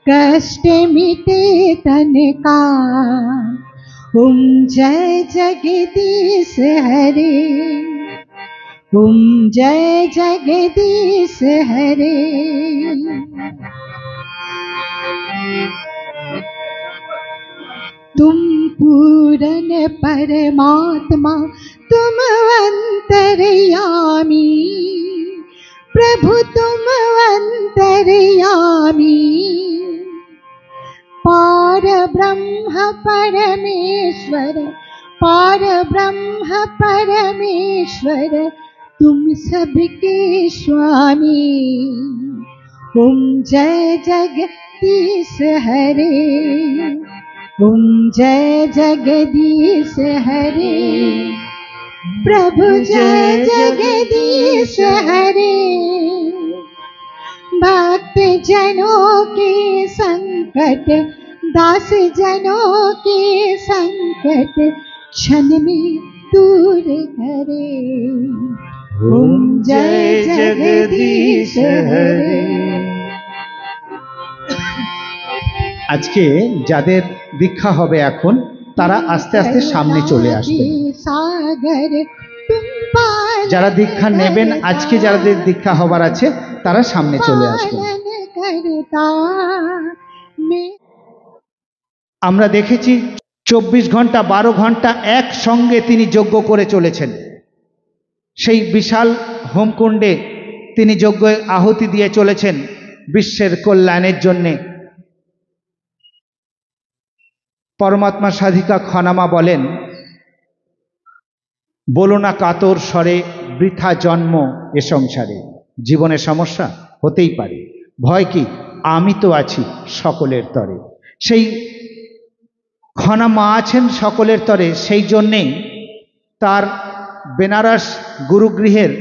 कष्ट मिटे तन का। ओम जय जगदीश हरे, ओम जय जगदीश हरे। तुम पूरन परमात्मा, तुम अंतर्यामी, प्रभु तुम अंतर्यामी। पार ब्रह्म परमेश्वर, पार ब्रह्म परमेश्वर, तुम सबके स्वामी। ओम जय जगदीश हरे, ओम जय जगदीश हरे, प्रभु जय जगदीश हरे। भक्त जनों के संकट, दास जनों के संकट क्षण में दूर करे। ओम जय जगदीश हरे। আজকে যাদের দীক্ষা হবে এখন তারা আস্তে আস্তে সামনে চলে আসবেন। সাগর যারা দীক্ষা নেবেন, আজকে যাদের দীক্ষা হবার আছে তারা সামনে চলে আসবেন। আমরা দেখেছি 24 ঘন্টা 12 ঘন্টা একসঙ্গে তিনি যজ্ঞ করে চলেছেন। সেই বিশাল হোমকুণ্ডে তিনি যজ্ঞ আহুতি দিয়ে চলেছেন বিশ্বের কল্যাণের জন্যে। পরমাত্মা সাধিকা খনামা বলেন, বলো না কাতর স্বরে বৃথা জন্ম এ সংসারে। জীবনে সমস্যা হতেই পারে, ভয় কি, আমি তো আছি সকলের তরে। সেই খনামা আছেন সকলের তরে, সেই জন্যেই তার বেনারস গুরুগৃহের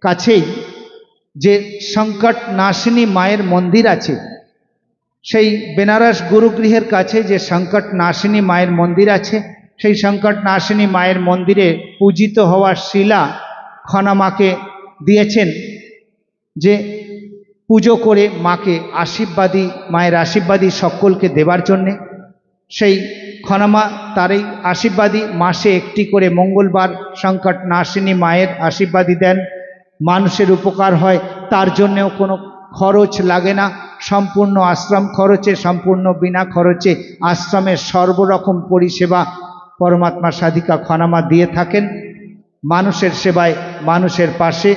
কাছেই যে সংকট নাশিনী মায়ের মন্দির আছে, সেই বেনারস গুরুগৃহের কাছে যে সংকট নাশিনী মায়ের মন্দির আছে, সেই সংকট নাশিনী মায়ের মন্দিরে পূজিত হওয়ার শিলা খনামাকে দিয়েছেন যে পুজো করে মাকে আশীর্বাদী, মায়ের আশীর্বাদী সকলকে দেবার জন্যে। সেই খনামা তার এই আশীর্বাদী মাসে একটি করে মঙ্গলবার সংকট নাশিনী মায়ের আশীর্বাদী দেন। মানুষের উপকার হয়, তার জন্যেও কোনো খরচ লাগে না, সম্পূর্ণ আশ্রম খরচে, সম্পূর্ণ বিনা খরচে আশ্রমের সর্বরকম পরিষেবা পরমাত্মা সাধিকা খনামা দিয়ে থাকেন। মানুষের সেবায়, মানুষের পাশে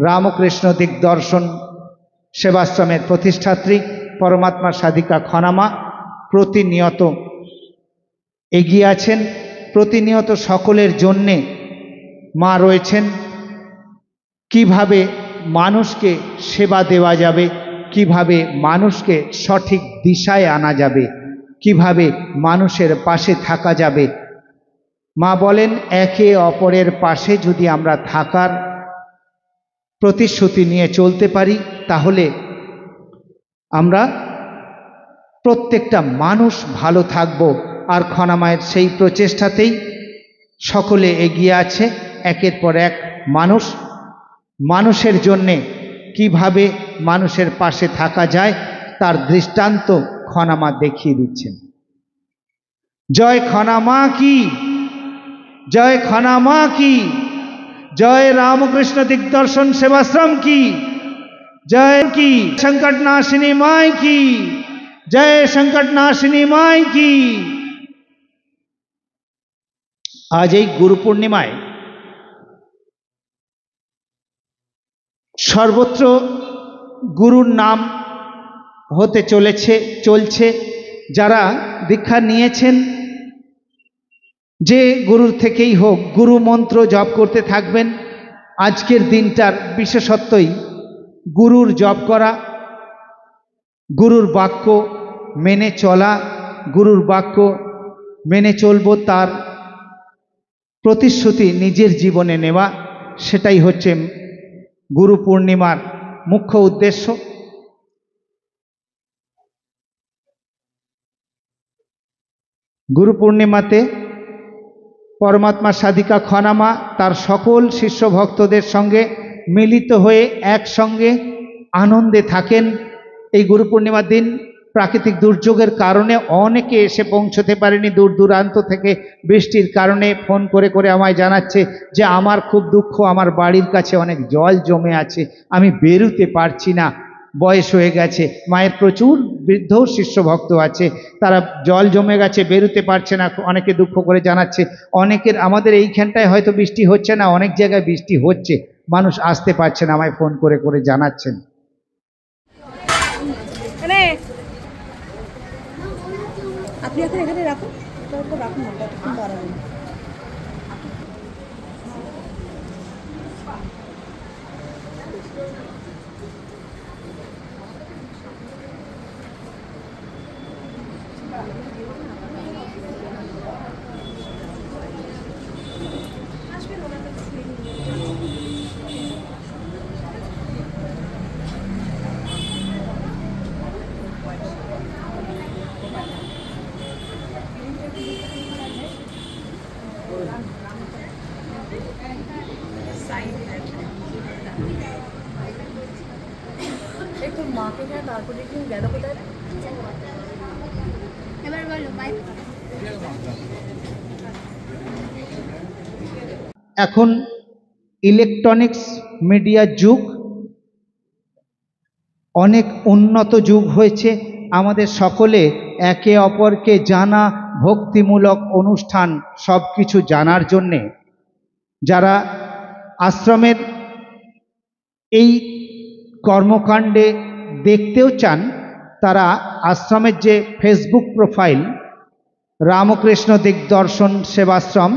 রামকৃষ্ণ দিগদর্শন সেবাশ্রমের প্রতিষ্ঠাত্রী পরমাত্মা সাধিকা খনামা প্রতিনিয়ত এগিয়ে আছেন। প্রতিনিয়ত সকলের জন্যে মা রয়েছেন। কিভাবে মানুষকে সেবা দেওয়া যাবে, কিভাবে মানুষকে সঠিক দিশায় আনা যাবে, কিভাবে মানুষের পাশে থাকা যাবে। মা বলেন, একে অপরের পাশে যদি আমরা থাকার প্রতিশ্রুতি নিয়ে চলতে পারি, তাহলে আমরা প্রত্যেকটা মানুষ ভালো থাকব। আর খনামায়ের সেই প্রচেষ্টাতেই সকলে এগিয়ে আছে। একের পর এক মানুষ, মানুষের জন্যে কিভাবে মানুষের পাশে থাকা যায় তার দৃষ্টান্ত খনামা দেখিয়ে দিচ্ছেন। জয় খনা মা কি, জয় খনা মা কি, জয় রামকৃষ্ণ দিগদর্শন সেবাশ্রম কি, জয় কি, संकट नाशिनी माई की जय, संकट नाशिनी माई की। आज এই গুরু পূর্ণিমায় সর্বত্র গুরুর নাম হতে চলছে। যারা দীক্ষা নিয়েছেন, যে গুরুর থেকেই হোক, গুরু মন্ত্র জপ করতে থাকবেন। আজকের দিনটার বিশেষত্বই গুরুর জপ করা, গুরুর বাক্য মেনে চলা, গুরুর বাক্য মেনে চলব, তার প্রতিশ্রুতি নিজের জীবনে নেওয়া, সেটাই হচ্ছে গুরু পূর্ণিমার মুখ্য উদ্দেশ্য। গুরু পূর্ণিমাতে পরমাত্মা সাধিকা খনামা তার সকল শিষ্য ভক্তদের সঙ্গে মিলিত হয়ে একসঙ্গে আনন্দে থাকেন। এই গুরু পূর্ণিমার দিন প্রাকৃতিক দুর্যোগের কারণে অনেকে এসে পৌঁছতে পারেনি, দূর দূরান্ত থেকে বৃষ্টির কারণে ফোন করে করে আমায় জানাচ্ছে যে আমার খুব দুঃখ, আমার বাড়ির কাছে অনেক জল জমে আছে, আমি বেরোতে পারছি না, বয়স হয়ে গেছে, মায়ের প্রচুর বৃদ্ধ শিষ্য ভক্ত আছে, তারা জল জমে গেছে, বেরোতে পারছে না, অনেকে দুঃখ করে জানাচ্ছে। অনেকের আমাদের এইখানটায় হয়তো বৃষ্টি হচ্ছে না, অনেক জায়গায় বৃষ্টি হচ্ছে, মানুষ আসতে পারছে না, আমায় ফোন করে করে জানাচ্ছেন। আপনি এখন এখানে রাখুন, রাখুন না, কতক্ষণ দাঁড়াবেন। একটু মাকে যায়, তারপরে একটু গেল কোথায়। এবার বলো বাই। এখন ইলেকট্রনিক্স মিডিয়ার যুগ, অনেক উন্নত যুগ হয়েছে। আমাদের সকলে একে অপরকে জানা, ভক্তিমূলক অনুষ্ঠান সব কিছু জানার জন্যে যারা আশ্রমের এই কর্মকাণ্ডে দেখতেও চান, তারা আশ্রমের যে ফেসবুক প্রোফাইল রামকৃষ্ণ দিগদর্শন সেবাশ্রম,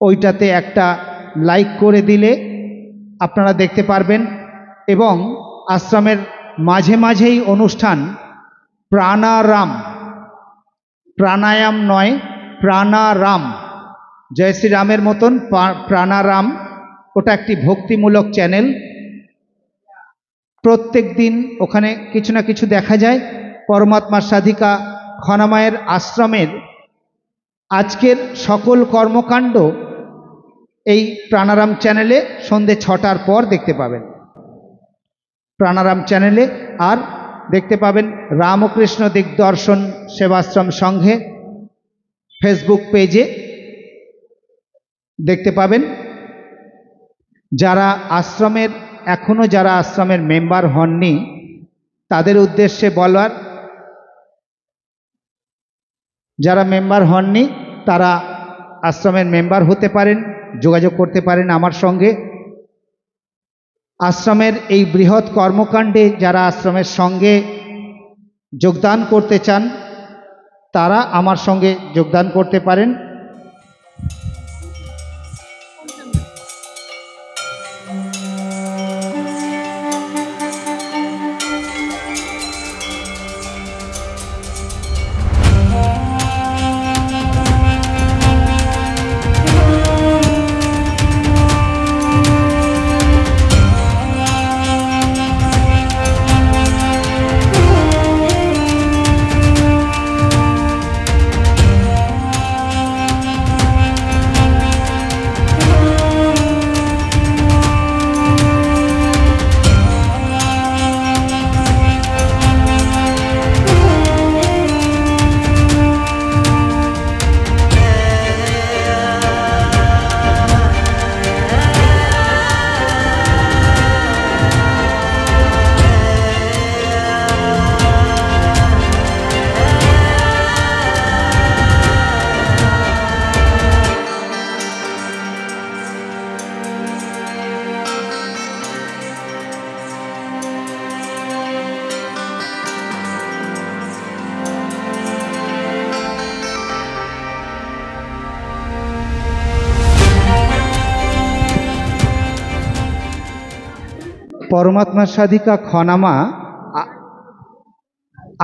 ওইটাতে একটা লাইক করে দিলে আপনারা দেখতে পারবেন। এবং আশ্রমের মাঝে মাঝেই অনুষ্ঠান প্রাণারাম, প্রাণায়াম নয়, প্রাণারাম, জয় শ্রীরামের মতন প্রাণারাম, ওটা একটি ভক্তিমূলক চ্যানেল। প্রত্যেক দিন ওখানে কিছু না কিছু দেখা যায়। পরমাত্মার সাধিকা খনামায়ের আশ্রমের আজকের সকল কর্মকাণ্ড এই প্রাণারাম চ্যানেলে সন্ধে 6টার পর দেখতে পাবেন, প্রাণারাম চ্যানেলে। আর দেখতে পাবেন রামকৃষ্ণ দিগদর্শন সেবাশ্রম সংঘে ফেসবুক পেজে দেখতে পাবেন। যারা আশ্রমের এখনও যারা আশ্রমের মেম্বার হননি, তাদের উদ্দেশ্যে বলার, যারা মেম্বার হননি তারা আশ্রমের মেম্বার হতে পারেন, যোগাযোগ করতে পারেন আমার সঙ্গে। আশ্রমের এই বৃহৎ কর্মকাণ্ডে যারা আশ্রমের সঙ্গে যোগদান করতে চান, তারা আমার সঙ্গে যোগদান করতে পারেন। পরমাত্মা সাধিকা খনামা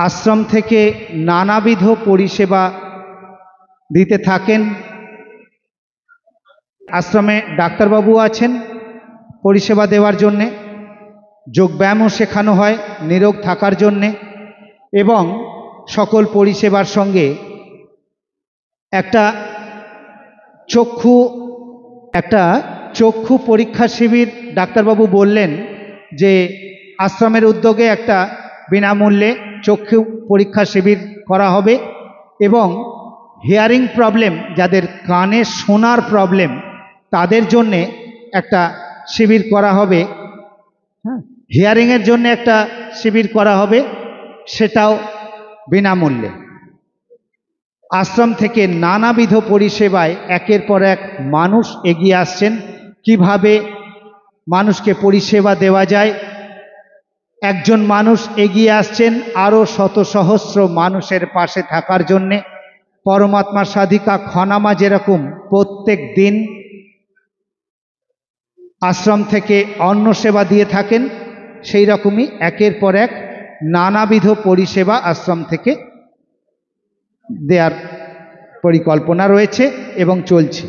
আশ্রম থেকে নানাবিধ পরিষেবা দিতে থাকেন। আশ্রমে ডাক্তারবাবু আছেন পরিষেবা দেওয়ার জন্যে, যোগব্যায়ামও শেখানো হয় নিরোগ থাকার জন্যে, এবং সকল পরিষেবার সঙ্গে একটা চক্ষু পরীক্ষা শিবির ডাক্তারবাবু বললেন যে আশ্রমের উদ্যোগে একটা বিনামূল্যে চক্ষু পরীক্ষা শিবির করা হবে, এবং হিয়ারিং প্রবলেম, যাদের কানে শোনার প্রবলেম তাদের জন্যে একটা শিবির করা হবে। হ্যাঁ, হিয়ারিংয়ের জন্য একটা শিবির করা হবে, সেটাও বিনামূল্যে। আশ্রম থেকে নানাবিধ পরিষেবায় একের পর এক মানুষ এগিয়ে আসছেন। কিভাবে মানুষকে পরিষেবা দেওয়া যায়, একজন মানুষ এগিয়ে আসছেন আরও শত সহস্র মানুষের পাশে থাকার জন্যে। পরমাত্মা সাধিকা খনামা যেরকম প্রত্যেক দিন আশ্রম থেকে অন্ন সেবা দিয়ে থাকেন, সেই রকমই একের পর এক নানাবিধ পরিষেবা আশ্রম থেকে দেওয়ার পরিকল্পনা রয়েছে এবং চলছে।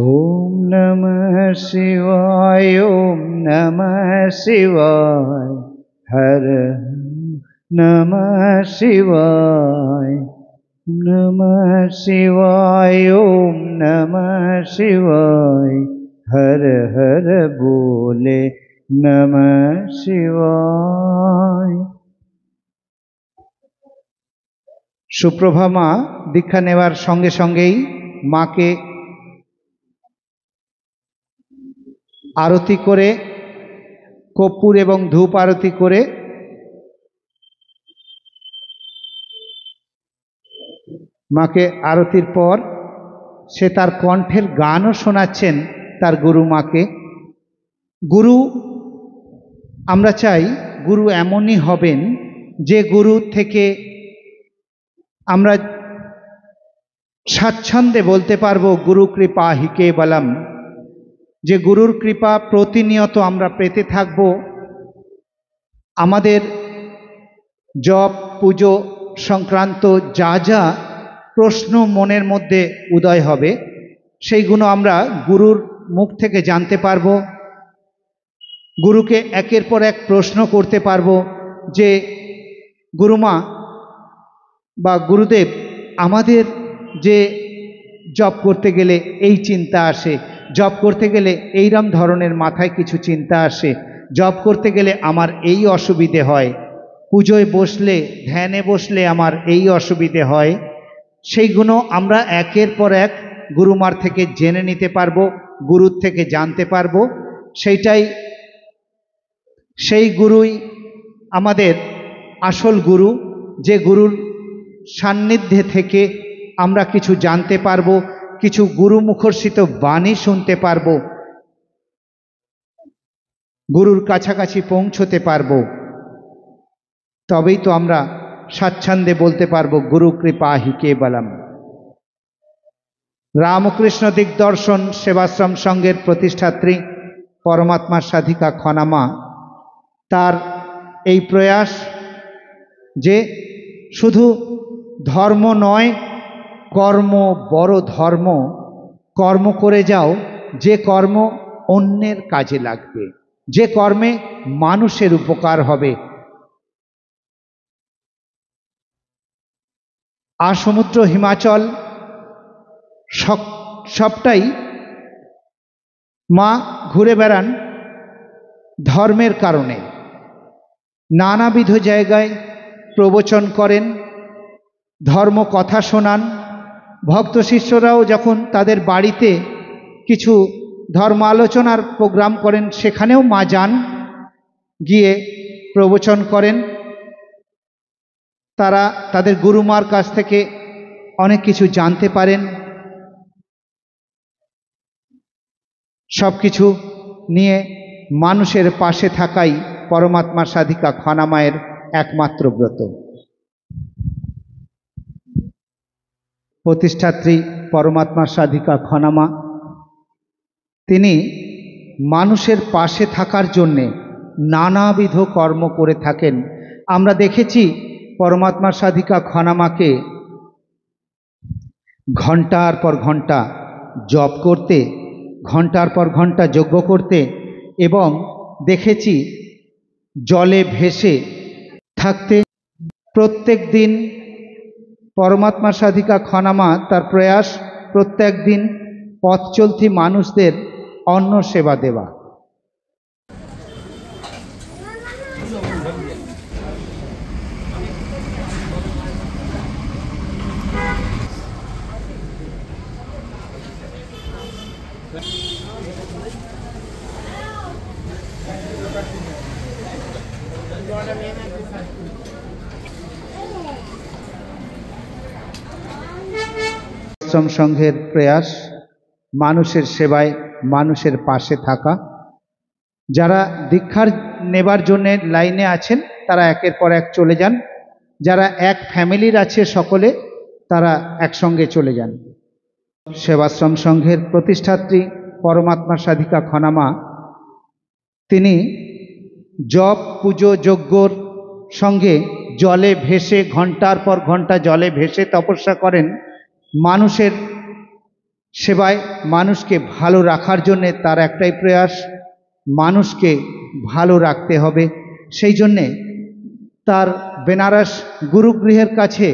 ओम नमः शिवाय, ओम नमः शिवाय, हर नमः शिवाय, नमः शिवाय, ओम नमः शिवाय, हर हर बोले नमः शिवाय। सुप्रभा मा दीक्षा नेवार संगे संगेई माके आरती करे कपूर एवं धूप आरती करे माके आरतीर पर से तार कण्ठेर गानও শোনাচ্ছেন तार गुरु माके। गुरु আমরা চাই गुरु एमनই হবেন যে गुरु থেকে আমরা স্বাচ্ছন্দ্যে বলতে পারবো गुरु कृपा हि केवलम, যে गुरुर कृपा प्रतिनियत আমরা পেতে থাকব। আমাদের जप पुजो संक्रांत जा जा प्रश्न मनेर मध्य उदय हबे सेइगुलो आमरा गुरुर मुख थेके जानते पारबो। गुरुके एकेर पर एक प्रश्न करते पारबो जे गुरुमा बा गुरुदेव आमादेर जे जप करते गेले एई चिंता आसे, जप करते गेले एइरकम धरनेर माथाय किछु चिंता आसे, जप करते गेले आमार एई असुविधे हय, पुजोय बसले ध्याने बसले आमार एई असुविधे हय। সেইগুলো আমরা একের পর এক গুরুমার থেকে জেনে নিতে পারবো, গুরুর থেকে জানতে পারবো। সেই গুরুই আমাদের আসল গুরু, যে গুরুর সান্নিধ্যে থেকে আমরা কিছু জানতে পারবো, কিছু গুরু মুখর্ষিত বাণী শুনতে পারবো, গুরুর কাছাকাছি পৌঁছতে পারবো। তবেই তো আমরা স্বাচ্ছন্দ্যে বলতে পারবো গুরু কৃপা হি কেবলম। রামকৃষ্ণ দিগদর্শন সেবাশ্রম সংঘের প্রতিষ্ঠাত্রী পরমাত্মা সাধিকা খনামা, তার এই প্রয়াস যে শুধু ধর্ম নয়, কর্ম বড় ধর্ম। কর্ম করে যাও যে কর্ম অন্যের কাজে লাগবে, যে কর্মে মানুষের উপকার হবে। আসমুদ্র হিমাচল সবটাই মা ঘুরে বেড়ান ধর্মের কারণে, নানাবিধ জায়গায় প্রবচন করেন, ধর্ম কথা শোনান। ভক্ত শিষ্যরাও যখন তাদের বাড়িতে কিছু ধর্ম আলোচনার প্রোগ্রাম করেন, সেখানেও মা যান, গিয়ে প্রবচন করেন। তারা তাদের গুরুমার কাছ থেকে অনেক কিছু জানতে পারেন। সব কিছু নিয়ে মানুষের পাশে থাকাই পরমাত্মা সাধিকা খনামায়ের একমাত্র ব্রত। প্রতিষ্ঠাত্রী পরমাত্মা সাধিকা খনামা, তিনি মানুষের পাশে থাকার জন্যে নানাবিধ কর্ম করে থাকেন। আমরা দেখেছি পরমাত্মা সাধিকা খনামাকে ঘন্টার পর ঘন্টা জপ করতে, ঘন্টার পর ঘন্টা যজ্ঞ করতে, এবং দেখেছি জলে ভেসে থাকতে। প্রত্যেক দিন পরমাত্মা সাধিকা খনামা তার প্রয়াস প্রত্যেক দিন পথ চলতি মানুষদের অন্ন সেবা দেওয়া। আশ্রম সংঘের প্রয়াস মানুষের সেবায়, মানুষের পাশে থাকা। যারা দীক্ষার নেবার জন্য লাইনে আছেন তারা একের পর এক চলে যান, যারা এক ফ্যামিলির আছে সকলে তারা একসঙ্গে চলে যান। সেবাশ্রম সংঘের প্রতিষ্ঠাত্রী পরমাত্মা সাধিকা খনামা, তিনি জপ পুজো যজ্ঞর সঙ্গে জলে ভেসে ঘন্টার পর ঘন্টা জলে ভেসে তপস্যা করেন মানুষের সেবায়, মানুষকে ভালো রাখার জন্যে। তার একটাই প্রয়াস, মানুষকে ভালো রাখতে হবে। সেই জন্যে তার বেনারস গুরুগৃহের কাছে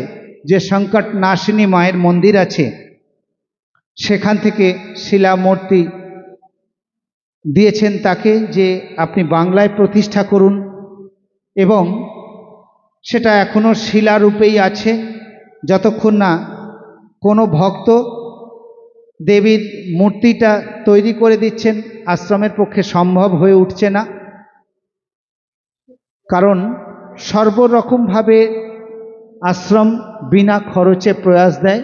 যে সংকট নাশিনী মায়ের মন্দির আছে, সেখান থেকে শিলামূর্তি দিয়েছেন তাকে যে আপনি বাংলায় প্রতিষ্ঠা করুন, এবং সেটা এখনও শিলারূপেই আছে। যতক্ষণ না কোনো ভক্ত দেবীর মূর্তিটা তৈরি করে দিচ্ছেন, আশ্রমের পক্ষে সম্ভব হয়ে উঠছে না। কারণ সর্বরকমভাবে আশ্রম বিনা খরচে প্রয়াস দেয়।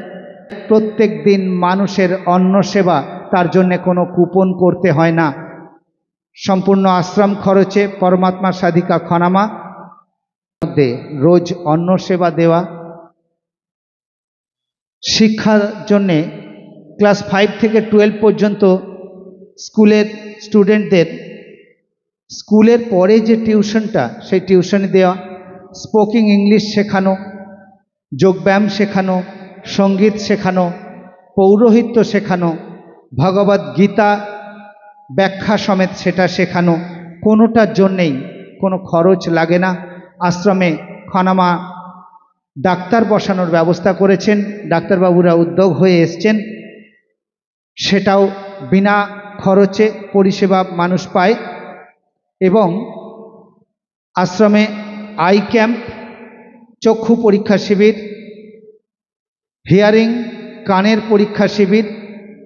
প্রত্যেক দিন মানুষের অন্ন সেবা, তার জন্যে কোনো কুপন করতে হয় না, সম্পূর্ণ আশ্রম খরচে পরমাত্মা সাধিকা খনামা মধ্যে রোজ অন্ন সেবা দেওয়া। শিক্ষার জন্যে ক্লাস 5 থেকে 12 পর্যন্ত স্কুলের স্টুডেন্টদের স্কুলের পরে যে টিউশনটা, সেই টিউশনে দেওয়া, স্পোকিং ইংলিশ শেখানো, যোগব্যায়াম শেখানো, সঙ্গীত শেখানো, পৌরোহিত্য শেখানো, ভগবদ্ গীতা ব্যাখ্যা সমেত সেটা শেখানো। কোনোটার জন্যেই কোনো খরচ লাগে না। আশ্রমে খনামা ডাক্তার বসানোর ব্যবস্থা করেছেন, ডাক্তারবাবুরা উদ্যোগ হয়ে এসছেন, সেটাও বিনা খরচে পরিষেবা মানুষ পায়। এবং আশ্রমে আই ক্যাম্প, চক্ষু পরীক্ষা শিবির, হিয়ারিং, কানের পরীক্ষা শিবির,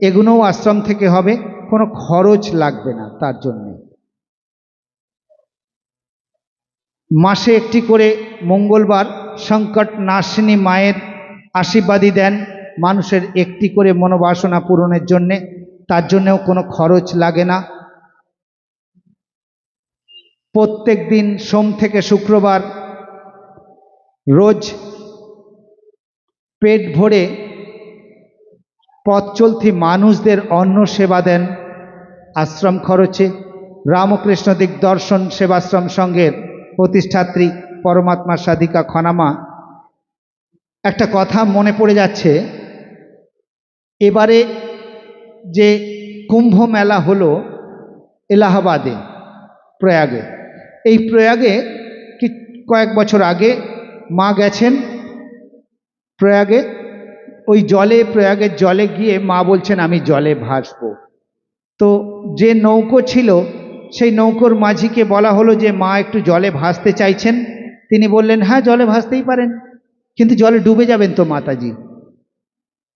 এগুলোও আশ্রম থেকে হবে, কোনো খরচ লাগবে না তার জন্যে। মাসে একটি করে মঙ্গলবার সংকট নাশিনী মায়ের আশীর্বাদী দেন মানুষের একটি করে মনোবাসনা পূরণের জন্যে, তার জন্যেও কোনো খরচ লাগে না। প্রত্যেক দিন সোম থেকে শুক্রবার রোজ পেট ভরে পথ চলতি মানুষদের অন্ন সেবা দেন আশ্রম খরচে। রামকৃষ্ণ দিগদর্শন সেবাশ্রম সংঘের প্রতিষ্ঠাত্রী পরমাত্মা সাধিকা খনামা, একটা কথা মনে পড়ে যাচ্ছে, এবারে যে কুম্ভ মেলা হলো এলাহাবাদে, প্রয়াগে, এই প্রয়াগে কয়েক বছর আগে মা গেছেন প্রয়াগে। ওই জলে, প্রয়াগের জলে গিয়ে মা বলছেন আমি জলে ভাসবো। তো যে নৌকো ছিল সেই নৌকোর মাঝিকে বলা হলো যে মা একটু জলে ভাসতে চাইছেন। তিনি বললেন হ্যাঁ জলে ভাসতেই পারেন, কিন্তু জলে ডুবে যাবেন তো মাতাজি।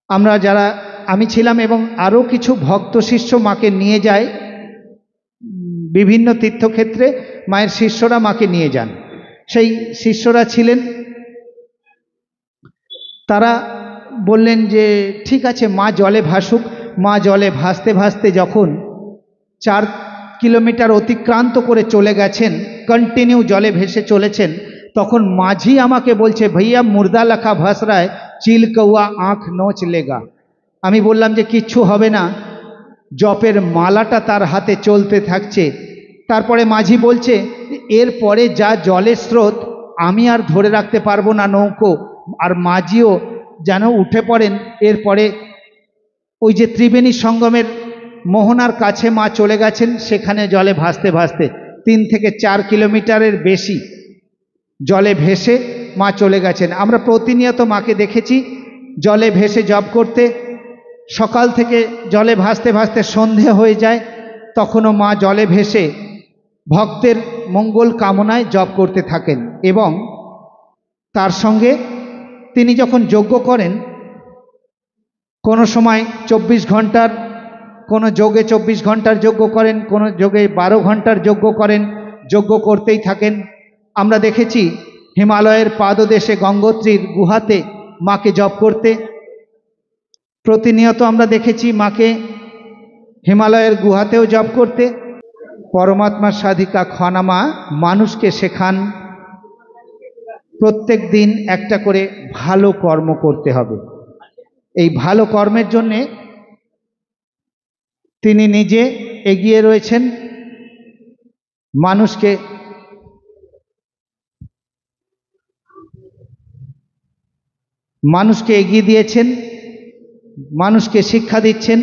আমরা যারা, আমি ছিলাম এবং আরও কিছু ভক্ত শিষ্য মাকে নিয়ে যায় বিভিন্ন তীর্থক্ষেত্রে, মায়ের শিষ্যরা মাকে নিয়ে যান। সেই শিষ্যরা ছিলেন, তারা বললেন যে ঠিক আছে মা জলে ভাসুক। মা জলে ভাসতে ভাসতে যখন 4 কিলোমিটার অতিক্রান্ত করে চলে গেছেন, কন্টিনিউ জলে ভেসে চলেছেন, তখন মাঝি আমাকে বলছে ভাইয়া মুর্দা লাখা ভাস রায়, চিল কৌয়া আঁখ নোচ লেগা। আমি বললাম যে কিচ্ছু হবে না, জপের মালাটা তার হাতে চলতে থাকছে। তারপরে মাঝি বলছে এরপরে যা জলের স্রোত আমি আর ধরে রাখতে পারবো না নৌকো, আর মাঝিও যেন উঠে পড়েন। এরপরে ওই যে ত্রিবেণী সঙ্গমের মোহনার কাছে মা চলে গেছেন, সেখানে জলে ভাসতে ভাসতে 3 থেকে 4 কিলোমিটারের বেশি জলে ভেসে মা চলে গেছেন। আমরা প্রতিনিয়ত মাকে দেখেছি জলে ভেসে জপ করতে। সকাল থেকে জলে ভাসতে ভাসতে সন্ধে হয়ে যায়, তখনও মা জলে ভেসে ভক্তের মঙ্গল কামনায় জপ করতে থাকেন। এবং তার সঙ্গে তিনি যখন যজ্ঞ করেন, কোনো সময় 24 ঘন্টার, কোনো যোগে 24 ঘন্টার যজ্ঞ করেন, কোনো যোগে 12 ঘন্টার যজ্ঞ করেন, যজ্ঞ করতেই থাকেন। আমরা দেখেছি হিমালয়ের পাদদেশে গঙ্গোত্রীর গুহাতে মাকে জপ করতে। প্রতিনিয়ত আমরা দেখেছি মাকে হিমালয়ের গুহাতেও জপ করতে। পরমাত্মা সাধিকা খনামা মানুষকে শেখান প্রত্যেক দিন একটা করে ভালো কর্ম করতে হবে। এই ভালো কর্মের জন্যে তিনি নিজে এগিয়ে রয়েছেন, মানুষকে এগিয়ে দিয়েছেন, মানুষকে শিক্ষা দিচ্ছেন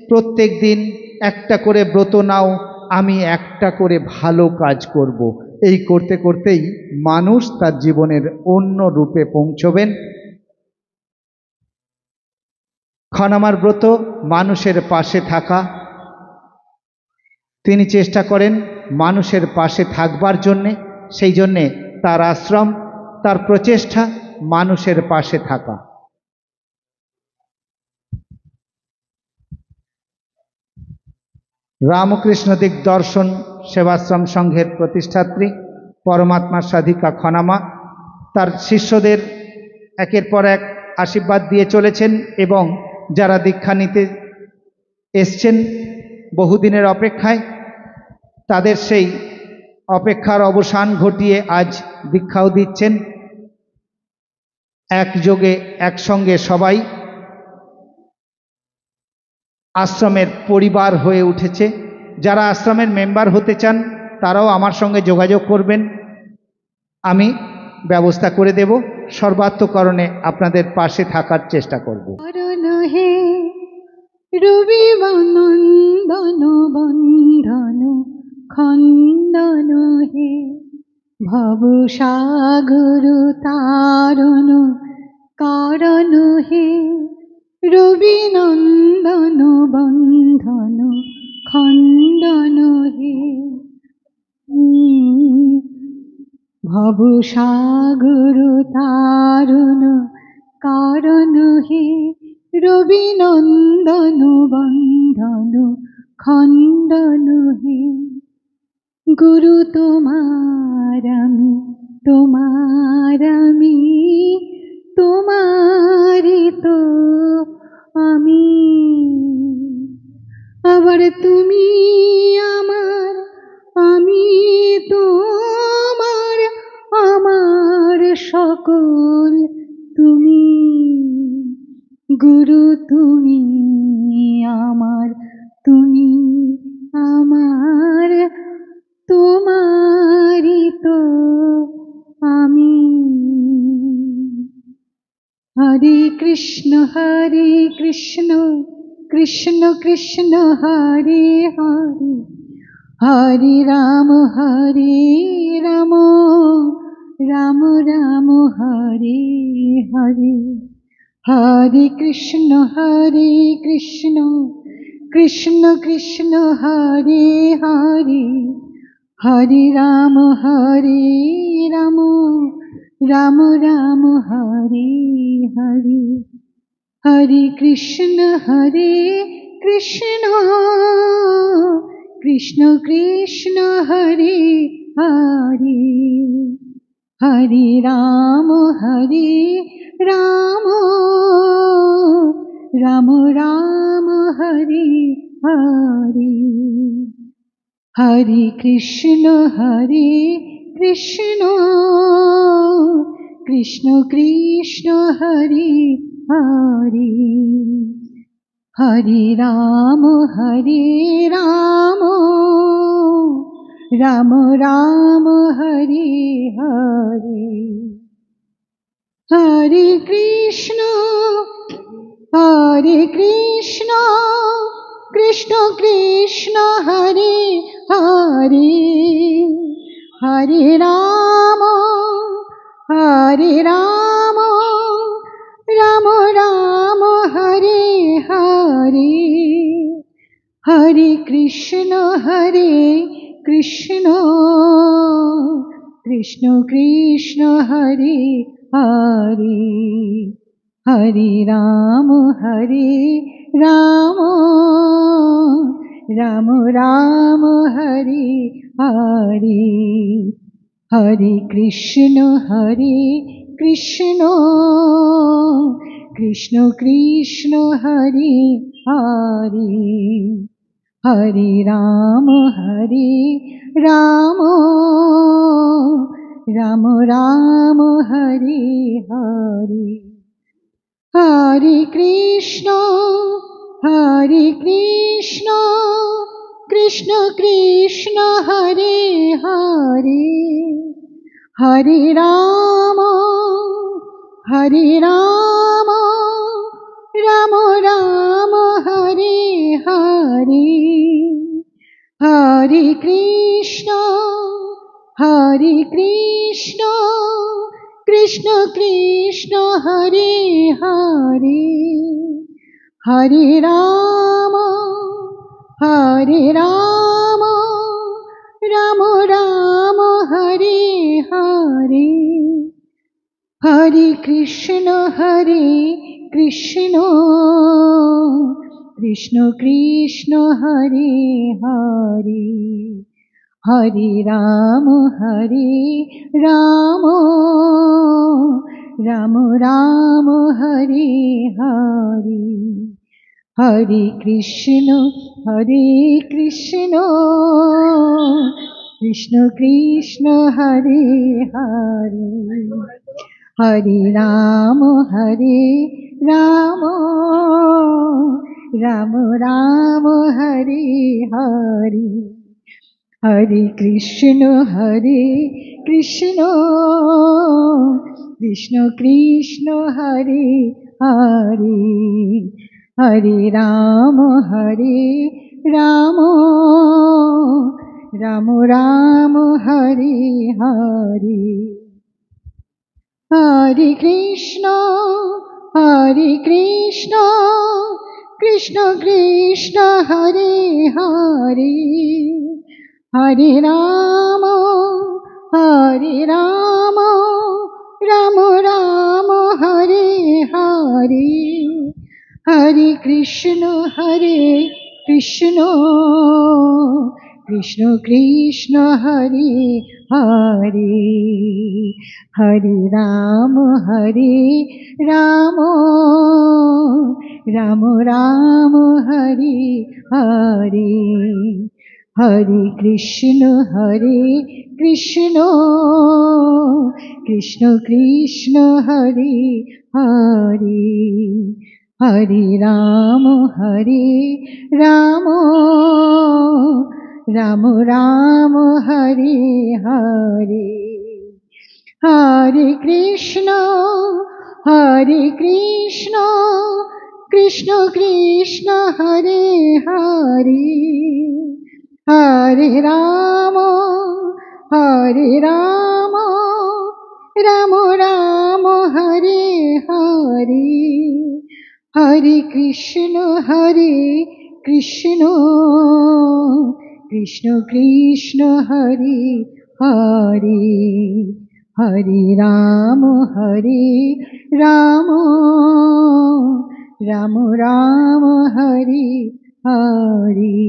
প্রত্যেক দিন একটা করে ব্রত নাও, আমি একটা করে ভালো কাজ করব। এই করতে করতেই মানুষ তার জীবনের অন্য রূপে পৌঁছবেন। খনামার ব্রত মানুষের পাশে থাকা, তিনি চেষ্টা করেন মানুষের পাশে থাকবার জন্যে, সেই জন্যে তার আশ্রম, তার প্রচেষ্টা মানুষের পাশে থাকা। রামকৃষ্ণ দিগদর্শন সেবাশ্রম সংঘের প্রতিষ্ঠাত্রী পরমাত্মা সাধিকা খনামা তার শিষ্যদের একের পর এক আশীর্বাদ দিয়ে চলেছেন, এবং যারা দীক্ষা নিতে এসছেন বহুদিনের অপেক্ষায়, তাদের সেই অপেক্ষার অবসান ঘটিয়ে আজ দীক্ষাও দিচ্ছেন। একযোগে একসঙ্গে সবাই আশ্রমের পরিবার হয়ে উঠেছে। যারা আশ্রমের মেম্বার হতে চান তারাও আমার সঙ্গে যোগাযোগ করবেন, আমি ব্যবস্থা করে দেব। সর্বাত্মকরণে আপনাদের পাশে থাকার চেষ্টা করব। রবি বন্দন বন্ধন খন্দন হে, ভব সাগর তারণ কারণ হে, রবি নন্দন বন্ধন খন্দন হে, ভব সাগর তারণ কারণ হে রবি নন্দন বন্ধন খণ্ডন হে গুরু তোমার আমি তোমারি তো আমি আবার তুমি আমার আমি তোমার আমার সকল তুমি গুরু তুমি আমার তোমারি তো আমি হরে কৃষ্ণ কৃষ্ণ কৃষ্ণ হরে হরে হরে রাম রাম রাম হরে হরে হরে কৃষ্ণ কৃষ্ণ কৃষ্ণ হরে হরে হরে রাম রাম রাম হরে হরে হরে কৃষ্ণ কৃষ্ণ কৃষ্ণ হরে হরে হরে রাম রাম রাম হরে হরে হরে কৃষ্ণ কৃষ্ণ কৃষ্ণ হরে হরে হরে রাম রাম রাম হরে হরে হরে কৃষ্ণ কৃষ্ণ কৃষ্ণ হরে হরে হরে রাম রাম রাম হরে হরে হরে কৃষ্ণ কৃষ্ণ কৃষ্ণ হরে হরে হরে রাম রাম রাম হরে হরে হরে কৃষ্ণ কৃষ্ণ কৃষ্ণ হরে হরে হরে রাম রাম রাম হরে হরে হরে কৃষ্ণ কৃষ্ণ কৃষ্ণ হরে হরে হরে রাম রাম রাম হরে হরে হরে কৃষ্ণ কৃষ্ণ কৃষ্ণ হরে হরে হরে রাম রাম রাম হরে হরে হরে কৃষ্ণ কৃষ্ণ কৃষ্ণ হরে হরে হরে রাম রাম রাম হরে হরে হরে কৃষ্ণ কৃষ্ণ কৃষ্ণ হরে হরে হরে রাম রাম হরে হরে হরে কৃষ্ণ কৃষ্ণ কৃষ্ণ হরে হরে হরে রাম রাম রাম হরে হরে হরে কৃষ্ণ কৃষ্ণ কৃষ্ণ হরে হরে হরে রাম রাম রাম হরে হরে हरे कृष्ण कृष्ण कृष्ण हरे हरे, हरे राम राम राम हरे हरे, हरे कृष्ण कृष्ण कृष्ण हरे हरे, हरे राम राम राम हरे हरे, हरे कृष्ण कृष्ण कृष्ण हरे हरे, हरे राम राम हरे हरे, हरे कृष्ण कृष्ण कृष्ण हरे हरे, हरे राम राम हरे हरे।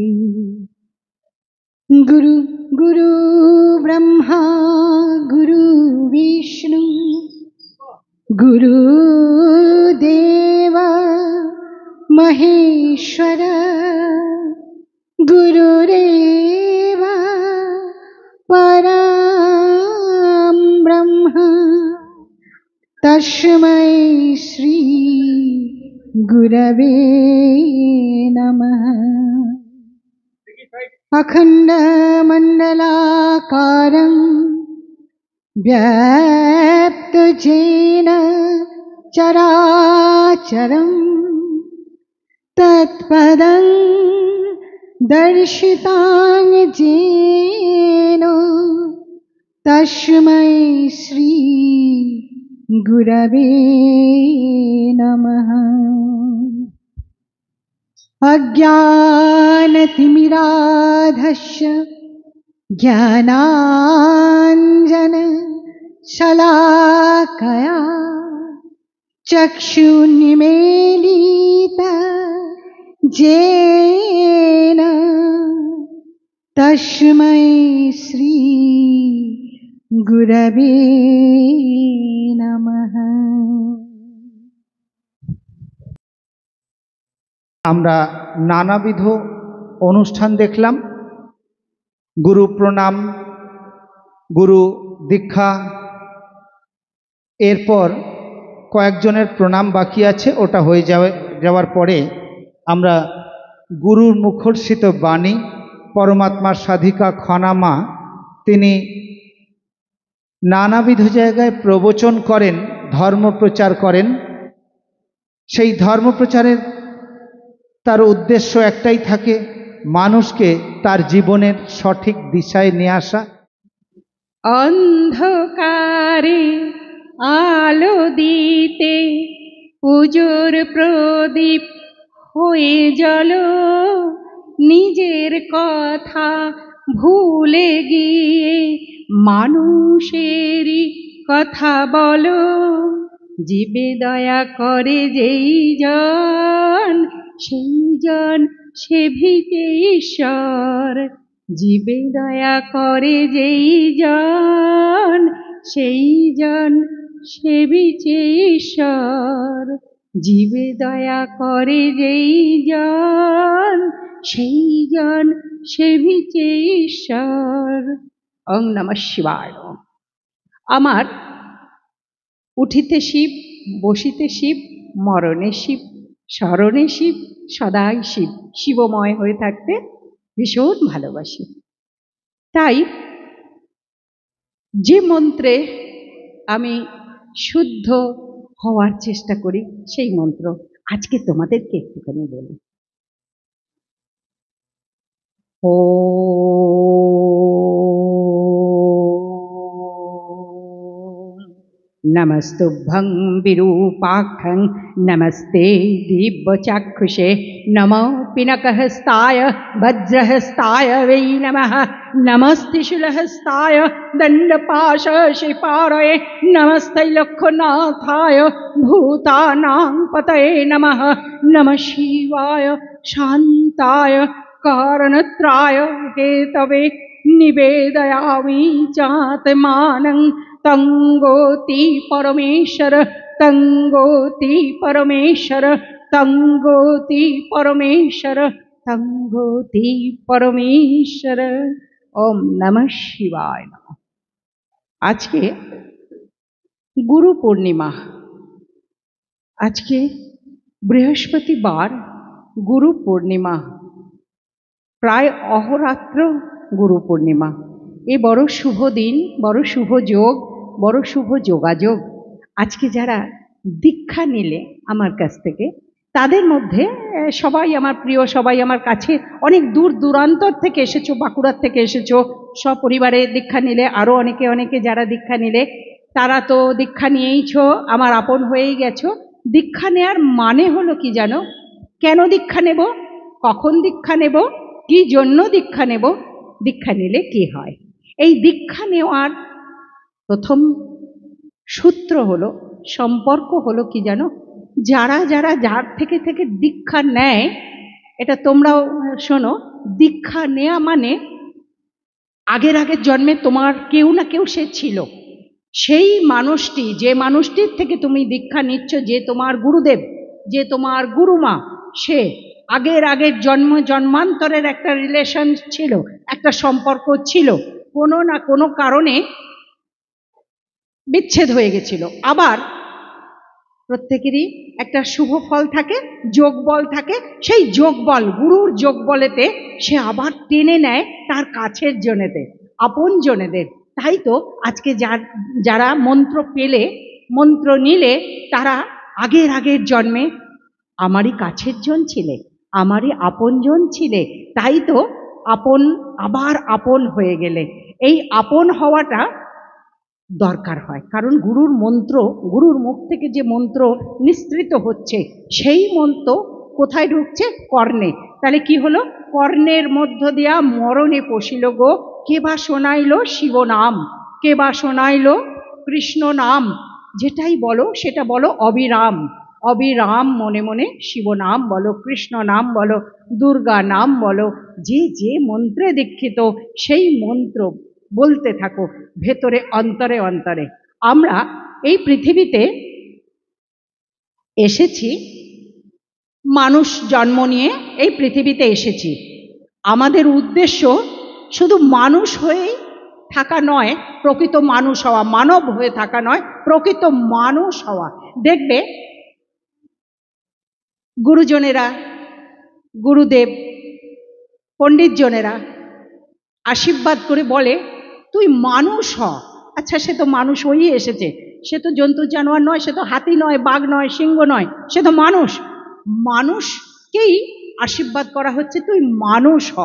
गुरु गुरु ब्रह्मा गुरु विष्णु गुरुदेव महेश्वर, गुरुरेव परं ब्रह्म, तस्मै श्री गुरवे नमः। अखण्डमण्डलाकारं व्याप्तजेन चराचरं, तत्पदं दर्शितां येन तस्मै श्री गुरवे नमः। अज्ञानतिमिराधस्य ज्ञानाञ्जनशलाकया चक्षुन्मीलितं येन तस्मै श्री गुरवे नमः। আমরা নানাবিধ অনুষ্ঠান দেখলাম, গুরু প্রণাম, গুরু দীক্ষা, এরপর কয়েকজনের প্রণাম বাকি আছে, ওটা হয়ে যাওয়ার পরে আমরা গুরুর মুখর্ষিত বাণী পরমাত্মার সাধিকা খনামা, তিনি নানাবিধ জায়গায় প্রবচন করেন, ধর্ম প্রচার করেন। সেই ধর্ম প্রচারের তার উদ্দেশ্য একটাই থাকে, মানুষকে তার জীবনের সঠিক দিশায় নিয়ে আসা। অন্ধকারে আলো দিতে পুজোর প্রদীপ হয়ে জ্বলো, নিজের কথা ভুলে গিয়ে মানুষেরই কথা বলো। জীবে দয়া করে যেই জন, সেই জন সেবিকে ঈশ্বর। জীবে দয়া করে যেই জন, সেই জন সেবিছে ঈশ্বর। জীবে দয়া করে যেই জন, সেই জন সেবিছে ঈশ্বর। ওং নমঃ শিবায়। আমার উঠিতে শিব, বসিতে শিব, মরণে শিব, স্মরণে শিব, সদাই শিব, শিবময় হয়ে থাকতে ভীষণ ভালোবাসি। তাই যে মন্ত্রে আমি শুদ্ধ হওয়ার চেষ্টা করি, সেই মন্ত্র আজকে তোমাদেরকে একটুখানি বলি। ও नमस्तुभ्यं विरूपाक्षं नमस्ते दिव्यचाक्षुषे नमो पिनकहस्ताय वज्रहस्ताय वै नमः नमस्त्रिशूलहस्ताय दण्डपाशशिपारये नमस्तैलक्ष्यनाथाय भूतानां पतये नमः नमः शिवाय शान्ताय कारणत्राय हेतवे निवेदयामि चात्मानं तंगोति परमेश्वर तंगोति परमेश्वर तंगोति परमेश्वर तंगोति परमेश्वर। ओम नमः शिवाय नमः। आज के गुरु पूर्णिमा, आज के बृहस्पतिवार गुरु पूर्णिमा, प्राय अहोरात्र गुरु पूर्णिमा। ये बड़ो शुभ दिन, बड़ो शुभ जोग, बड़ो शुभ जोगाजोग। आज के যারা দীক্ষা নিলে আমার কাছ থেকে তাদের মধ্যে সবাই আমার প্রিয়, সবাই আমার কাছে, অনেক দূর দূরান্তর থেকে এসেছো, বাঁকুড়ার থেকে এসেছো সপরিবারে দীক্ষা নিলে, আরও অনেকে অনেকে যারা দীক্ষা নিলে তারা তো দীক্ষা নিয়েইছো, আমার আপন হয়েই গেছো। দীক্ষা নেওয়ার মানে হলো কি জানো? কেন দীক্ষা নেব, কখন দীক্ষা নেব, কি জন্য দীক্ষা নেব, দীক্ষা নিলে কি হয়? এই দীক্ষা নেওয়ার প্রথম সূত্র হলো, সম্পর্ক হলো কি জানো? যারা যারা যার থেকে থেকে দীক্ষা নেয়, এটা তোমরাও শোনো, দীক্ষা নেওয়া মানে আগের আগের জন্মে তোমার কেউ না কেউ সে ছিল। সেই মানুষটি, যে মানুষটির থেকে তুমি দীক্ষা নিচ্ছ, যে তোমার গুরুদেব, যে তোমার গুরুমা, সে আগের আগের জন্মান্তরের একটা রিলেশন ছিল, একটা সম্পর্ক ছিল, কোনো না কোনো কারণে বিচ্ছেদ হয়ে গেছিল। আবার প্রত্যেকেরই একটা শুভ ফল থাকে, যোগ বল থাকে, সেই যোগ বল, গুরুর যোগ বলেতে সে আবার টেনে নেয় তার কাছের জনেদের, আপন জনেদের। তাই তো আজকে যারা মন্ত্র পেলে, মন্ত্র নিলে, তারা আগের আগের জন্মে আমারই কাছের জন ছিলে, আমারই আপনজন ছিলে। তাই তো আপন আবার আপন হয়ে গেলে। এই আপন হওয়াটা দরকার হয়, কারণ গুরুর মন্ত্র, গুরুর মুখ থেকে যে মন্ত্র নিঃসৃত হচ্ছে, সেই মন্ত্র কোথায় ঢুকছে? কর্ণে। তাহলে কি হলো? কর্ণের মধ্য দিয়া মরণে পশিল গো, কে বা শোনাইল শিব নাম, কে বা শোনাইল কৃষ্ণ নাম। যেটাই বলো সেটা বলো অবিরাম, অবিরাম মনে মনে শিব নাম বলো, কৃষ্ণ নাম বলো, দুর্গা নাম বলো। যে যে মন্ত্রে দীক্ষিত সেই মন্ত্র বলতে থাকো ভেতরে, অন্তরে অন্তরে। আমরা এই পৃথিবীতে এসেছি, মানুষ জন্ম নিয়ে এই পৃথিবীতে এসেছি। আমাদের উদ্দেশ্য শুধু মানুষ হয়েই থাকা নয়, প্রকৃত মানুষ হওয়া, মানব হয়ে থাকা নয়, প্রকৃত মানুষ হওয়া। দেখবে গুরুজনেরা, গুরুদেব, পণ্ডিতজনেরা আশীর্বাদ করে বলে তুই মানুষ হ। আচ্ছা, সে তো মানুষ হয়েই এসেছে, সে তো জন্তু জানোয়ার নয়, সে তো হাতি নয়, বাঘ নয়, সিংহ নয়, সে তো মানুষ। মানুষকেই আশীর্বাদ করা হচ্ছে তুই মানুষ হ।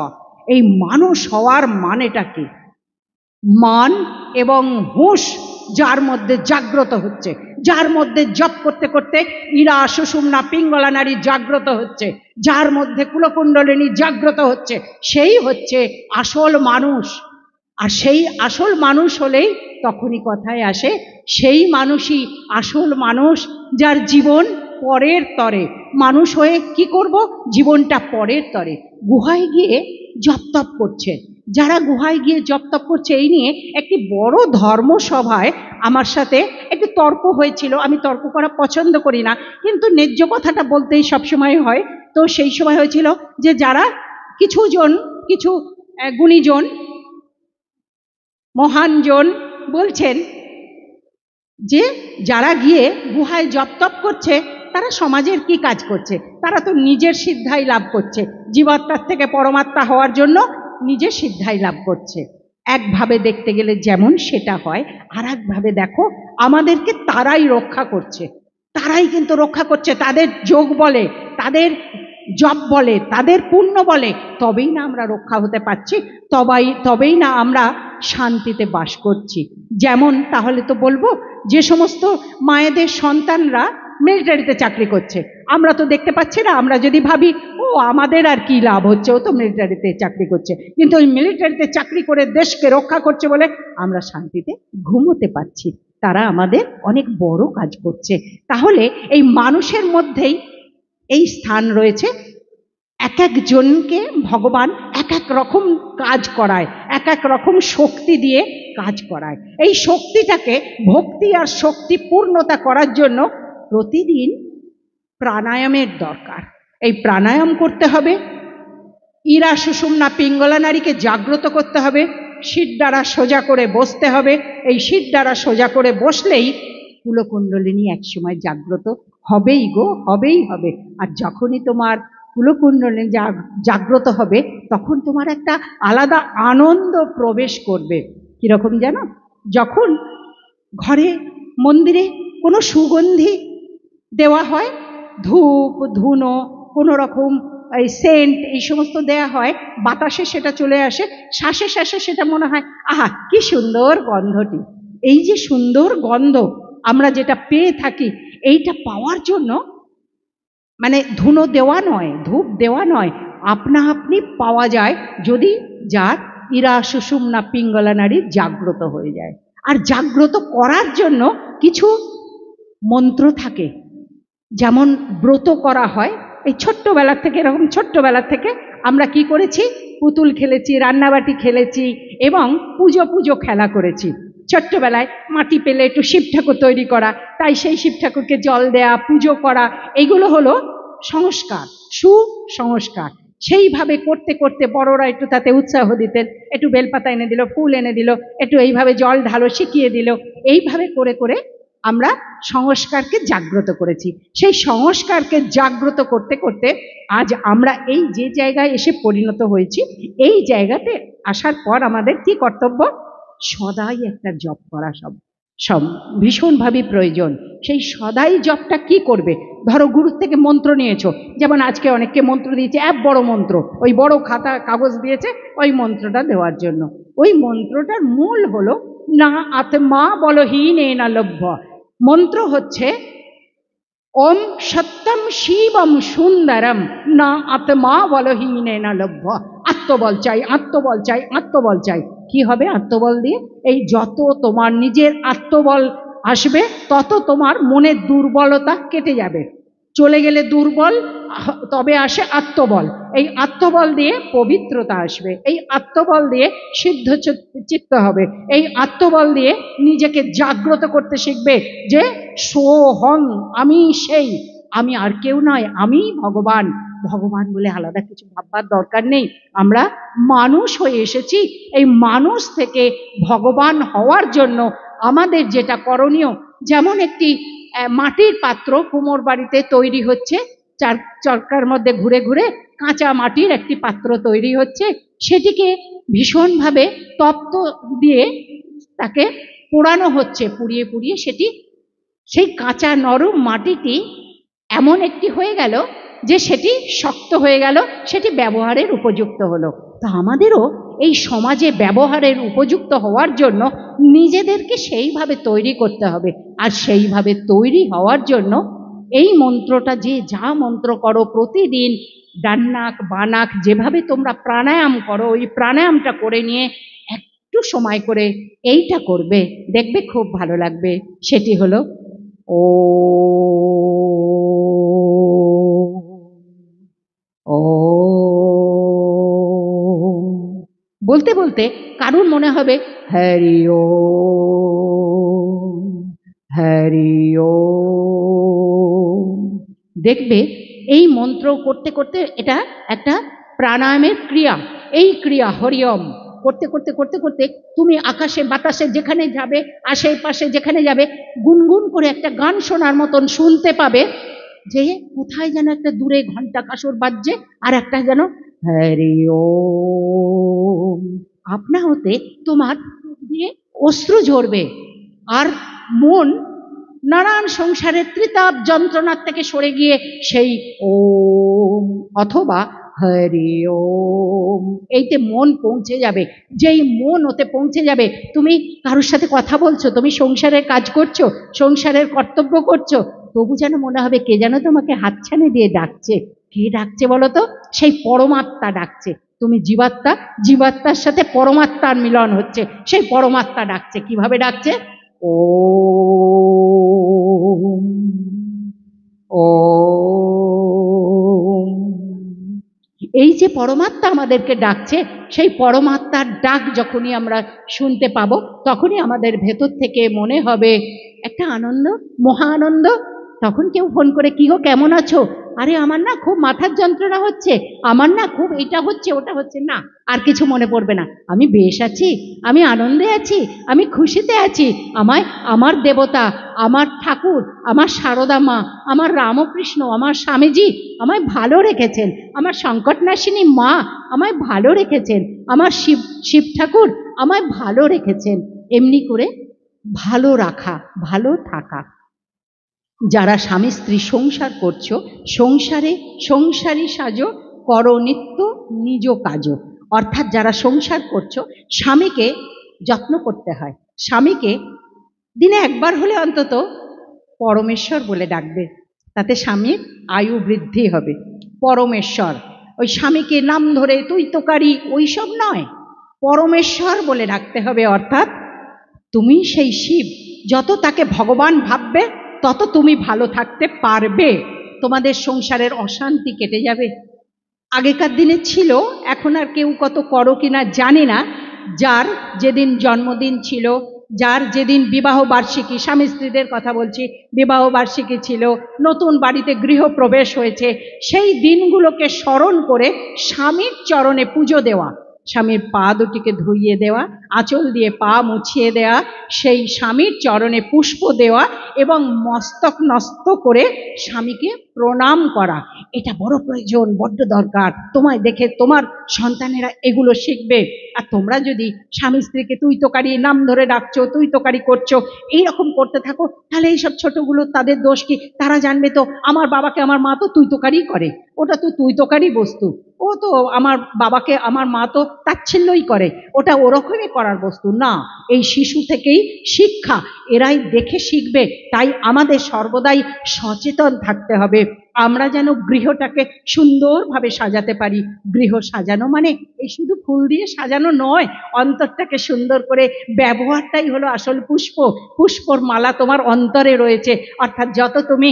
এই মানুষ হওয়ার মানেটা কি? মান এবং হুঁশ যার মধ্যে জাগ্রত হচ্ছে, যার মধ্যে জপ করতে করতে ইরা সুষুম্না পিঙ্গলা নারী জাগ্রত হচ্ছে, যার মধ্যে কুলকুণ্ডলিনী জাগ্রত হচ্ছে, সেই হচ্ছে আসল মানুষ। আর সেই আসল মানুষ হলেই তখনই কথায় আসে, সেই মানুষই আসল মানুষ, যার জীবন পরের তরে। মানুষ হয়ে কি করব? জীবনটা পরের তরে। গুহায় গিয়ে জপ তপ করছে, যারা গুহায় গিয়ে জপ তপ করছে, এই নিয়ে একটি বড় ধর্মসভায় আমার সাথে একটি তর্ক হয়েছিল। আমি তর্ক করা পছন্দ করি না, কিন্তু ন্যায্য কথাটা বলতেই সবসময় হয়। তো সেই সময় হয়েছিল যে যারা কিছু গুণীজন, মহানজন বলছেন যে যারা গিয়ে গুহায় জপ তপ করছে তারা সমাজের কি কাজ করছে? তারা তো নিজের সিদ্ধাই লাভ করছে, জীবাত্মার থেকে পরমাত্মা হওয়ার জন্য নিজের সিদ্ধাই লাভ করছে। একভাবে দেখতে গেলে যেমন সেটা হয়, আর একভাবে দেখো আমাদেরকে তারাই রক্ষা করছে, তারাই কিন্তু রক্ষা করছে। তাদের যোগ বলে, তাদের জপ বলে, তাদের পুণ্য বলে, তবেই না আমরা রক্ষা হতে পারছি, তবেই না আমরা শান্তিতে বাস করছি। যেমন তাহলে তো বলবো যে সমস্ত মায়েদের সন্তানরা মিলিটারিতে চাকরি করছে, আমরা তো দেখতে পাচ্ছি না। আমরা যদি ভাবি ও আমাদের আর কি লাভ হচ্ছে, ও তো মিলিটারিতে চাকরি করছে, কিন্তু ওই মিলিটারিতে চাকরি করে দেশকে রক্ষা করছে বলে আমরা শান্তিতে ঘুমোতে পারছি। তারা আমাদের অনেক বড় কাজ করছে। তাহলে এই মানুষের মধ্যেই এই স্থান রয়েছে। এক একজনকে ভগবান এক এক রকম কাজ করায়, এক এক রকম শক্তি দিয়ে কাজ করায়। এই শক্তিটাকে ভক্তি আর শক্তি পূর্ণতা করার জন্য প্রতিদিন প্রাণায়ামের দরকার। এই প্রাণায়াম করতে হবে, ইরা সুষুম্না পিঙ্গলা নাড়িকে জাগ্রত করতে হবে, শির দ্বারা সোজা করে বসতে হবে। এই শির দ্বারা সোজা করে বসলেই কুলকুণ্ডলিনী একসময় জাগ্রত হবেই গো, হবেই হবে। আর যখনই তোমার কুলকুণ্ডলিনী জাগ্রত হবে, তখন তোমার একটা আলাদা আনন্দ প্রবেশ করবে। কীরকম জানো? যখন ঘরে মন্দিরে কোনো সুগন্ধি দেওয়া হয়, ধূপ ধুনো কোনো রকম এই সেন্ট এই সমস্ত দেয়া হয়, বাতাসে সেটা চলে আসে, শ্বাসে শ্বাসে সেটা মনে হয় আহা কি সুন্দর গন্ধটি। এই যে সুন্দর গন্ধ আমরা যেটা পেয়ে থাকি, এইটা পাওয়ার জন্য মানে ধুনো দেওয়া নয়, ধূপ দেওয়া নয়, আপনা আপনি পাওয়া যায় যদি যার ইরা সুষুম্না পিঙ্গলা নাড়ি জাগ্রত হয়ে যায়। আর জাগ্রত করার জন্য কিছু মন্ত্র থাকে, যেমন ব্রত করা হয়। এই ছোট্টবেলা থেকে, এরকম ছোট্টবেলা থেকে আমরা কি করেছি, পুতুল খেলেছি, রান্নাবাটি খেলেছি এবং পুজো খেলা করেছি। ছোট্টবেলায় মাটি পেলে একটু শিব ঠাকুর তৈরি করা, তাই সেই শিব ঠাকুরকে জল দেয়া, পুজো করা, এইগুলো হলো সংস্কার, সুসংস্কার। সেইভাবে করতে করতে বড়রা একটু তাতে উৎসাহ দিতেন, একটু বেলপাতা এনে দিল, ফুল এনে দিল, একটু এইভাবে জল ঢালো শিখিয়ে দিল। এইভাবে করে করে আমরা সংস্কারকে জাগ্রত করেছি। সেই সংস্কারকে জাগ্রত করতে করতে আজ আমরা এই যে জায়গায় এসে পরিণত হয়েছি, এই জায়গাতে আসার পর আমাদের কি কর্তব্য? সদাই একটা জপ করা সব ভীষণভাবে প্রয়োজন। সেই সদাই জপটা কি করবে? ধরো গুরুর থেকে মন্ত্র নিয়েছো, যেমন আজকে অনেককে মন্ত্র দিয়েছে, এক বড় মন্ত্র, ওই বড় খাতা কাগজ দিয়েছে ওই মন্ত্রটা দেওয়ার জন্য। ওই মন্ত্রটার মূল হলো না আত্মা বলহীনেন লভ্য। মন্ত্র হচ্ছে ওম সত্যম শিবম সুন্দরম না আত্মা বলহীনেন লভ্য। আত্মবল চাই, আত্মবল চাই, আত্মবল চাই। কি হবে আত্মবল দিয়ে? এই যত তোমার নিজের আত্মবল আসবে, তত তোমার মনের দুর্বলতা কেটে যাবে। চলে গেলে দুর্বল, তবে আসে আত্মবল। এই আত্মবল দিয়ে পবিত্রতা আসবে, এই আত্মবল দিয়ে সিদ্ধ চিত্ত হবে, এই আত্মবল দিয়ে নিজেকে জাগ্রত করতে শিখবে যে সোহং, আমি সেই, আমি আর কেউ নয়, আমি ভগবান। ভগবান বলে আলাদা কিছু ভাববার দরকার নেই। আমরা মানুষ হয়ে এসেছি, এই মানুষ থেকে ভগবান হওয়ার জন্য আমাদের যেটা করণীয়, যেমন একটি মাটির পাত্র কুমোর বাড়িতে তৈরি হচ্ছে, চরকার মধ্যে ঘুরে ঘুরে কাঁচা মাটির একটি পাত্র তৈরি হচ্ছে, সেটিকে ভীষণভাবে তপ্ত দিয়ে তাকে পোড়ানো হচ্ছে, পুড়িয়ে পুড়িয়ে সেটি, সেই কাঁচা নরম মাটিটি এমন একটি হয়ে গেল যে সেটি শক্ত হয়ে গেল, সেটি ব্যবহারের উপযুক্ত হলো। তা আমাদেরও এই সমাজে ব্যবহারের উপযুক্ত হওয়ার জন্য নিজেদেরকে সেইভাবে তৈরি করতে হবে। আর সেইভাবে তৈরি হওয়ার জন্য এই মন্ত্রটা, যে যা মন্ত্র করো প্রতিদিন, ডান্নাক বানাক যেভাবে তোমরা প্রাণায়াম করো, ওই প্রাণায়ামটা করে নিয়ে একটু সময় করে এইটা করবে, দেখবে খুব ভালো লাগবে। সেটি হলো ও ও বলতে বলতে কারুর মনে হবে হরি ওম হরি ওম। দেখবে এই মন্ত্র করতে করতে, এটা একটা প্রাণায়ামের ক্রিয়া। এই ক্রিয়া হরি ওম করতে করতে করতে করতে তুমি আকাশে বাতাসে যেখানে যাবে, আশেপাশে যেখানে যাবে, গুনগুন করে একটা গান শোনার মতন শুনতে পাবে, যে কোথায় যেন একটা দূরে ঘন্টা কাসর বাজছে, আর একটা যেন হরি ওম। আপনা হতে তোমার দিয়ে অশ্রু ঝরবে, আর মন নানান সংসারের ত্রিতাপ যন্ত্রণার থেকে সরে গিয়ে সেই ওম অথবা হরি ওম। এইতে মন পৌঁছে যাবে। যেই মন ওতে পৌঁছে যাবে, তুমি কারোর সাথে কথা বলছো, তুমি সংসারের কাজ করছো, সংসারের কর্তব্য করছো, তবু যেন মনে হবে কে যেন তোমাকে হাতছানি দিয়ে ডাকছে। কে ডাকছে বলো তো? সেই পরমাত্মা ডাকছে। তুমি জীবাত্মা, জীবাত্মার সাথে পরমাত্মার মিলন হচ্ছে, সেই পরমাত্মা ডাকছে। কিভাবে ডাকছে? ওম ওম। এই যে পরমাত্মা আমাদেরকে ডাকছে, সেই পরমাত্মার ডাক যখনই আমরা শুনতে পাবো, তখনই আমাদের ভেতর থেকে মনে হবে একটা আনন্দ, মহা আনন্দ। তখন কেউ ফোন করে, কি গো কেমন আছো? আরে আমার না খুব মাথার যন্ত্রণা হচ্ছে, আমার না খুব এটা হচ্ছে ওটা হচ্ছে, না আর কিছু মনে পড়বে না। আমি বেশ আছি, আমি আনন্দে আছি, আমি খুশিতে আছি। আমায় আমার দেবতা, আমার ঠাকুর, আমার সারদা মা, আমার রামকৃষ্ণ, আমার স্বামীজি আমায় ভালো রেখেছেন, আমার সংকটনাশিনী মা আমায় ভালো রেখেছেন, আমার শিব ঠাকুর আমায় ভালো রেখেছেন। এমনি করে ভালো রাখা, ভালো থাকা। যারা স্বামী স্ত্রী সংসার করছো, সংসারে সংসারী সাজো, করো নিত্য নিজ কাজ। অর্থাৎ যারা সংসার করছো, স্বামীকে যত্ন করতে হয়। স্বামীকে দিনে একবার হলে অন্তত পরমেশ্বর বলে ডাকবে, তাতে স্বামীর আয়ু বৃদ্ধি হবে। পরমেশ্বর, ওই স্বামীকে নাম ধরে তুই তোকারি ওইসব নয়, পরমেশ্বর বলে ডাকতে হবে। অর্থাৎ তুমি সেই শিব, যত তাকে ভগবান ভাববে তত তুমি ভালো থাকতে পারবে, তোমাদের সংসারের অশান্তি কেটে যাবে। আগেকার দিনে ছিল, এখন আর কেউ কত করো কিনা জানি না, যার যেদিন জন্মদিন ছিল, যার যেদিন বিবাহ বার্ষিকী, স্বামী স্ত্রীদের কথা বলছি, বিবাহ বার্ষিকী ছিল, নতুন বাড়িতে গৃহপ্রবেশ হয়েছে, সেই দিনগুলোকে স্মরণ করে স্বামীর চরণে পুজো দেওয়া, স্বামীর পা দুটিকে ধুইয়ে দেওয়া, আঁচল দিয়ে পা মুছিয়ে দেওয়া, সেই স্বামীর চরণে পুষ্প দেওয়া এবং মস্তক নস্ত করে স্বামীকে প্রণাম করা, এটা বড় প্রয়োজন, বড্ড দরকার। তোমায় দেখে তোমার সন্তানেরা এগুলো শিখবে। আর তোমরা যদি স্বামী স্ত্রীকে তুই তোকারি নাম ধরে ডাকছো, তুই তোকারি করছো, এইরকম করতে থাকো, তাহলে এইসব ছোটগুলো তাদের দোষ কি? তারা জানবে তো আমার বাবাকে আমার মা তো তুই তোকারি করে, ওটা তো তুই তোকারি বস্তু, ও তো আমার বাবাকে আমার মা তো তাচ্ছিল্যই করে, ওটা ওরকমই করার বস্তু না। এই শিশু থেকেই শিক্ষা, এরাই দেখে শিখবে। তাই আমাদের সর্বদাই সচেতন থাকতে হবে, আমরা যেন গৃহটাকে সুন্দরভাবে সাজাতে পারি। গৃহ সাজানো মানে এই শুধু ফুল দিয়ে সাজানো নয়, অন্তরটাকে সুন্দর করে ব্যবহারটাই হলো আসল পুষ্প। পুষ্পর মালা তোমার অন্তরে রয়েছে, অর্থাৎ যত তুমি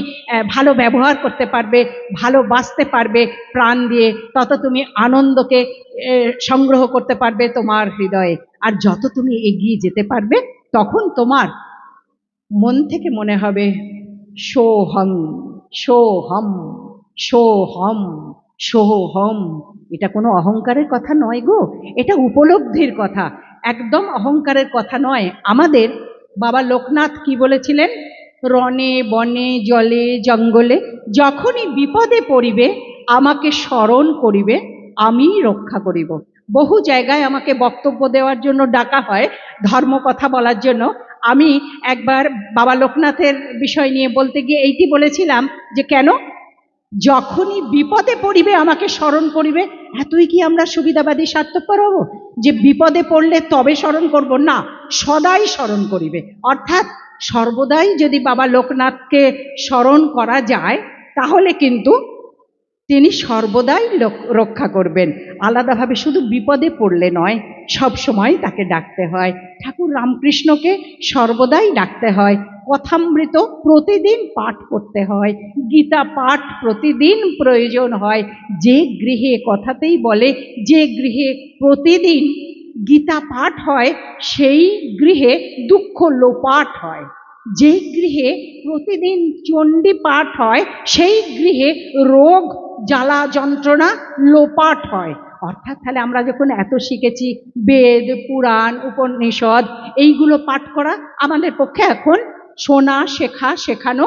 ভালো ব্যবহার করতে পারবে, ভালো বাঁচতে পারবে প্রাণ দিয়ে, তত তুমি আনন্দকে সংগ্রহ করতে পারবে তোমার হৃদয়ে। আর যত তুমি এগিয়ে যেতে পারবে, তখন তোমার মন থেকে মনে হবে সোহম সোহম সোহম সোহম। এটা কোনো অহংকারের কথা নয় গো, এটা উপলব্ধির কথা, একদম অহংকারের কথা নয়। আমাদের বাবা লোকনাথ কি বলেছিলেন? রণে বনে জলে জঙ্গলে যখনই বিপদে পড়িবে আমাকে স্মরণ করিবে, আমি রক্ষা করিব। বহু জায়গায় আমাকে বক্তব্য দেওয়ার জন্য ডাকা হয়, ধর্ম কথা বলার জন্য। আমি একবার বাবা লোকনাথের বিষয় নিয়ে বলতে গিয়ে এইটি বলেছিলাম যে কেন যখনই বিপদে পড়িবে আমাকে স্মরণ করিবে। এতই কি আমরা সুবিধাবাদী স্বার্থপর হব যে বিপদে পড়লে তবে স্মরণ করব? না, সদাই স্মরণ করিবে। অর্থাৎ সর্বদাই যদি বাবা লোকনাথকে স্মরণ করা যায়, তাহলে কিন্তু তিনি সর্বদাই রক্ষা করবেন। আলাদাভাবে শুধু বিপদে পড়লে নয়, সব সময় তাকে ডাকতে হয়। ঠাকুর রামকৃষ্ণকে সর্বদাই ডাকতে হয়। কথামৃত প্রতিদিন পাঠ করতে হয়, গীতা পাঠ প্রতিদিন প্রয়োজন হয়। যে গৃহে, কথাতেই বলে, যে গৃহে প্রতিদিন গীতা পাঠ হয় সেই গৃহে দুঃখ লোপাট হয়। যে গৃহে প্রতিদিন চণ্ডী পাঠ হয় সেই গৃহে রোগ জ্বালা যন্ত্রণা লোপাট হয়। অর্থাৎ তাহলে আমরা যখন এত শিখেছি, বেদ পুরাণ উপনিষদ এইগুলো পাঠ করা আমাদের পক্ষে এখন শোনা শেখা শেখানো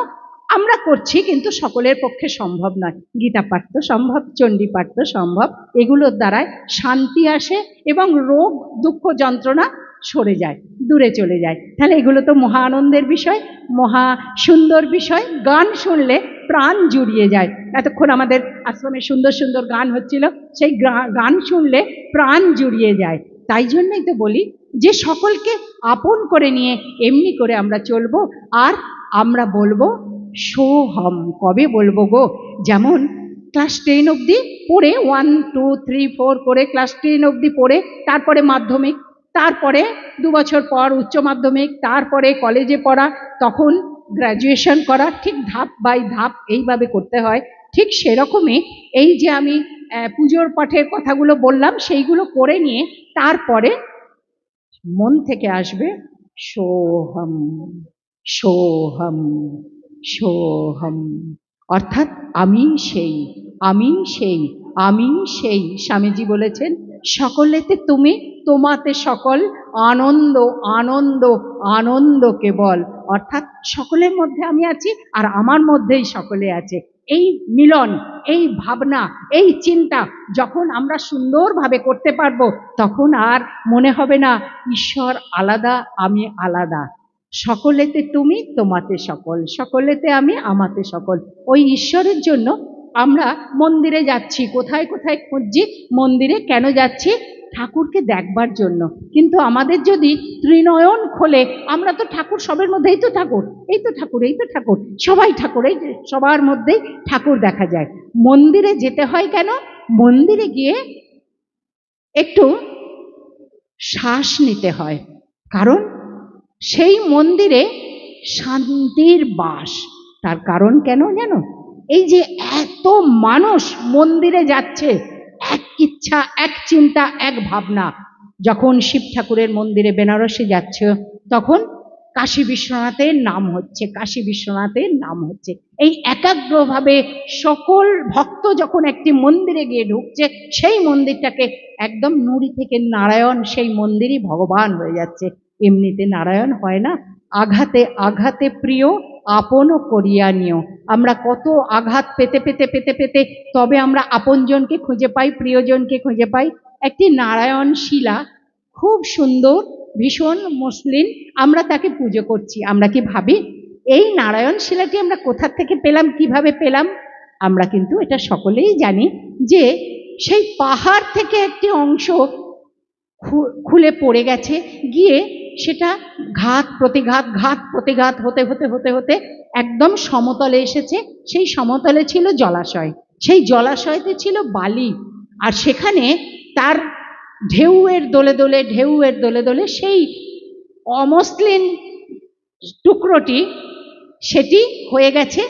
আমরা করছি, কিন্তু সকলের পক্ষে সম্ভব নয়। গীতা পাঠ তো সম্ভব, চণ্ডী পাঠ তো সম্ভব, এগুলোর দ্বারায় শান্তি আসে এবং রোগ দুঃখ যন্ত্রণা সরে যায়, দূরে চলে যায়। তাহলে এগুলো তো মহা আনন্দের বিষয়, মহা সুন্দর বিষয়। গান শুনলে প্রাণ জুড়িয়ে যায়। এতক্ষণ আমাদের আশ্রমে সুন্দর সুন্দর গান হচ্ছিল, সেই গান শুনলে প্রাণ জুড়িয়ে যায়। তাই জন্যই তো বলি যে সকলকে আপন করে নিয়ে এমনি করে আমরা চলবো। আর আমরা বলবো সোহম। কবে বলবো গো? যেমন ক্লাস 10 অবধি পড়ে 1 2 3 4 করে ক্লাস 10 অবধি পড়ে, তারপরে মাধ্যমিক, তারপরে 2 বছর পর উচ্চ মাধ্যমিক, তারপরে কলেজে পড়া, তখন গ্র্যাজুয়েশন করা, ঠিক ধাপ বাই ধাপ এইভাবে করতে হয়। ঠিক সেরকমই এই যে আমি পুজোর পাঠের কথাগুলো বললাম, সেইগুলো করে নিয়ে তারপরে মন থেকে আসবে সোহম সোহম সোহম, অর্থাৎ আমি সেই, আমি সেই, আমি সেই। স্বামীজি বলেছেন সকলেতে তুমি, তোমাতে সকল, আনন্দ আনন্দ আনন্দ কেবল। অর্থাৎ সকলের মধ্যে আমি আছি আর আমার মধ্যেই সকলে আছে। এই মিলন, এই ভাবনা, এই চিন্তা যখন আমরা সুন্দরভাবে করতে পারবো, তখন আর মনে হবে না ঈশ্বর আলাদা, আমি আলাদা। সকলেতে তুমি, তোমাতে সকল, সকলেতে আমি, আমাতে সকল। ওই ঈশ্বরের জন্য আমরা মন্দিরে যাচ্ছি। কোথায় কোথায় খুঁজছি? মন্দিরে কেন যাচ্ছি? ঠাকুরকে দেখবার জন্য। কিন্তু আমাদের যদি ত্রিনয়ন খোলে, আমরা তো ঠাকুর সবের মধ্যে, এই তো ঠাকুর, এই তো ঠাকুর, এই তো ঠাকুর, সবাই ঠাকুর, এই যে সবার মধ্যেই ঠাকুর দেখা যায়। মন্দিরে যেতে হয় কেন? মন্দিরে গিয়ে একটু শ্বাস নিতে হয়, কারণ সেই মন্দিরে শান্তির বাস। তার কারণ কেন জানো? এই যে এত মানুষ মন্দিরে যাচ্ছে, এক ইচ্ছা, এক চিন্তা, এক ভাবনা। যখন শিব ঠাকুরের মন্দিরে বেনারসে যাচ্ছে, তখন কাশী বিশ্বনাথের নাম হচ্ছে, কাশী বিশ্বনাথের নাম হচ্ছে। এই একাগ্রভাবে সকল ভক্ত যখন একটি মন্দিরে গিয়ে ঢুকছে, সেই মন্দিরটাকে একদম নুড়ি থেকে নারায়ণ, সেই মন্দিরই ভগবান হয়ে যাচ্ছে। এমনিতে নারায়ণ হয় না। আঘাতে আঘাতে প্রিয় আপনও করিয়া নিও। আমরা কত আঘাত পেতে পেতে পেতে পেতে তবে আমরা আপনজনকে খুঁজে পাই, প্রিয়জনকে খুঁজে পাই। একটি নারায়ণ শিলা, খুব সুন্দর, ভীষণ মসলিন, আমরা তাকে পুজো করছি। আমরা কি ভাবি এই নারায়ণ শিলাটি আমরা কোথা থেকে পেলাম, কিভাবে পেলাম? আমরা কিন্তু এটা সকলেই জানি যে সেই পাহাড় থেকে একটি অংশ খুলে পড়ে গেছে, গিয়ে সেটা ঘাত প্রতিঘাত, ঘাত প্রতিঘাত হতে হতে হতে হতে একদম সমতলে এসেছে। সেই সমতলে ছিল জলাশয়, সেই জলাশয়তে ছিল বালি, আর সেখানে তার ঢেউয়ের দোলে দোলে, ঢেউয়ের দোলে দোলে সেই অমসলিন টুকরোটি, সেটি হয়ে গেছে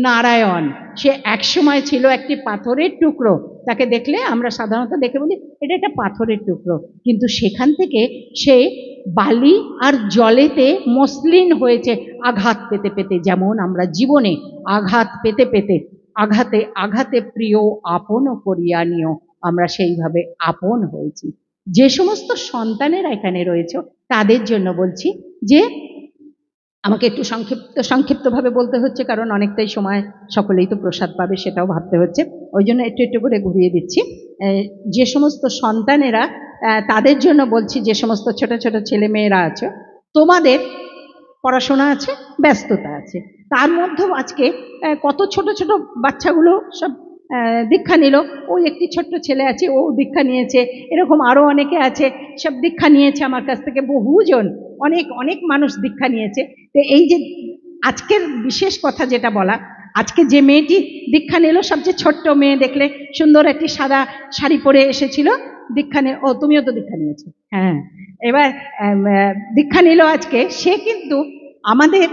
নারায়ণ। সে একসময় ছিল একটি পাথরের টুকরো। তাকে দেখলে আমরা সাধারণত দেখে বলি এটা একটা পাথরের টুকরো, কিন্তু সেখান থেকে সে বালি আর জলেতে মসলিন হয়েছে আঘাত পেতে পেতে। যেমন আমরা জীবনে আঘাত পেতে পেতে, আঘাতে আঘাতে প্রিয় আপনও করিয়া নিও, আমরা সেইভাবে আপন হয়েছি। যে সমস্ত সন্তানেরা এখানে রয়েছে তাদের জন্য বলছি যে, আমাকে একটু সংক্ষিপ্তভাবে বলতে হচ্ছে, কারণ অনেকটাই সময়, সকলেই তো প্রসাদ পাবে সেটাও ভাবতে হচ্ছে, ওই জন্য একটু একটু করে ঘুরিয়ে দিচ্ছি। যে সমস্ত সন্তানেরা, তাদের জন্য বলছি, যে সমস্ত ছোট ছোট ছেলে মেয়েরা আছে, তোমাদের পড়াশোনা আছে, ব্যস্ততা আছে, তার মধ্যেও আজকে কত ছোট ছোট বাচ্চাগুলো সব দীক্ষা নিল। ওই একটি ছোট্ট ছেলে আছে, ও দীক্ষা নিয়েছে, এরকম আরও অনেকে আছে, সব দীক্ষা নিয়েছে আমার কাছ থেকে, বহুজন, অনেক অনেক মানুষ দীক্ষা নিয়েছে। তো এই যে আজকের বিশেষ কথা যেটা বলা, আজকে যে মেয়েটি দীক্ষা নিল, সবচেয়ে ছোট্ট মেয়ে, দেখলে সুন্দর একটি সাদা শাড়ি পরে এসেছিল দীক্ষা নিয়ে। ও, তুমিও তো দীক্ষা নিয়েছো? হ্যাঁ, এবার দীক্ষা নিল আজকে। সে কিন্তু আমাদের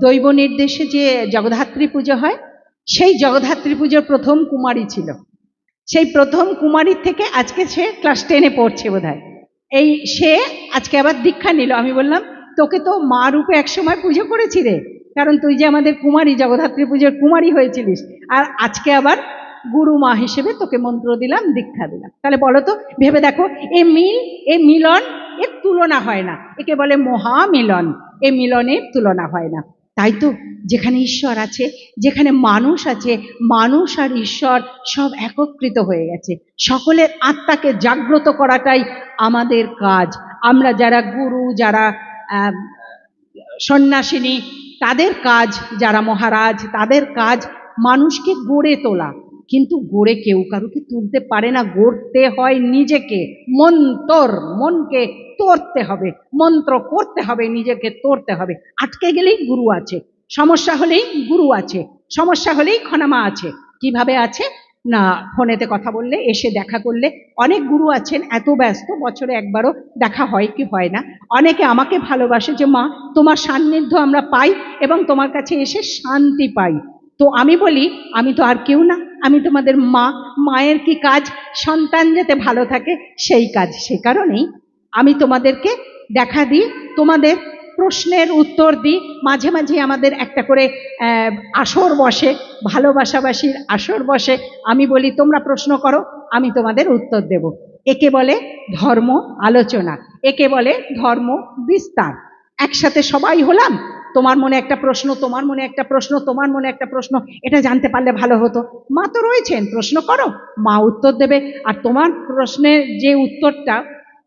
দৈব নির্দেশে যে জগদ্ধাত্রী পুজো হয়, সেই জগদ্ধাত্রী পুজোর প্রথম কুমারী ছিল। সেই প্রথম কুমারীর থেকে আজকে সে ক্লাস 10-এ পড়ছে বোধহয়। এই সে আজকে আবার দীক্ষা নিল। আমি বললাম, তোকে তো মা রূপে একসময় পুজো করেছি রে, কারণ তুই যে আমাদের কুমারী, জগদ্ধাত্রী পুজোর কুমারী হয়েছিলিস, আর আজকে আবার গুরু মা হিসেবে তোকে মন্ত্র দিলাম, দীক্ষা দিলাম। তাহলে বলো তো, ভেবে দেখো, এ মিল, এ মিলন, এর তুলনা হয় না। একে বলে মহামিলন, এ মিলনের তুলনা হয় না। তাই তো যেখানে ঈশ্বর আছে, যেখানে মানুষ আছে, মানুষ আর ঈশ্বর সব একত্রিত হয়ে গেছে। সকলের আত্মাকে জাগ্রত করাটাই আমাদের কাজ। আমরা যারা গুরু, যারা সন্ন্যাসিনী, তাদের কাজ, যারা মহারাজ তাদের কাজ মানুষকে গড়ে তোলা, কিন্তু গড়ে কেউ কারুকে তুলতে পারে না, গড়তে হয় নিজেকে। মনকে তড়তে হবে, মন্ত্র করতে হবে, নিজেকে তড়তে হবে। আটকে গেলেই গুরু আছে, সমস্যা হলেই গুরু আছে, সমস্যা হলেই খনামা আছে। কিভাবে আছে না, ফোনেতে কথা বললে, এসে দেখা করলে, অনেক গুরু আছেন এত ব্যস্ত বছরে একবারও দেখা হয় কি হয় না। অনেকে আমাকে ভালোবাসে যে মা তোমার সান্নিধ্য আমরা পাই এবং তোমার কাছে এসে শান্তি পাই। তো আমি বলি আমি তো আর কেউ না, আমি তোমাদের মা। মায়ের কি কাজ? সন্তান যাতে ভালো থাকে সেই কাজ। সে কারণেই আমি তোমাদেরকে দেখা দিই, তোমাদের প্রশ্নের উত্তর দিই। মাঝে মাঝে আমাদের একটা করে আসর বসে, ভালোবাসাবাসীর আসর বসে। আমি বলি তোমরা প্রশ্ন করো, আমি তোমাদের উত্তর দেব। একে বলে ধর্ম আলোচনা, একে বলে ধর্ম বিস্তার। একসাথে সবাই হলাম, তোমার মনে একটা প্রশ্ন, তোমার মনে একটা প্রশ্ন, তোমার মনে একটা প্রশ্ন, এটা জানতে পারলে ভালো হতো। মা তো রয়েছেন, প্রশ্ন করো, মা উত্তর দেবে। আর তোমার প্রশ্নের যে উত্তরটা,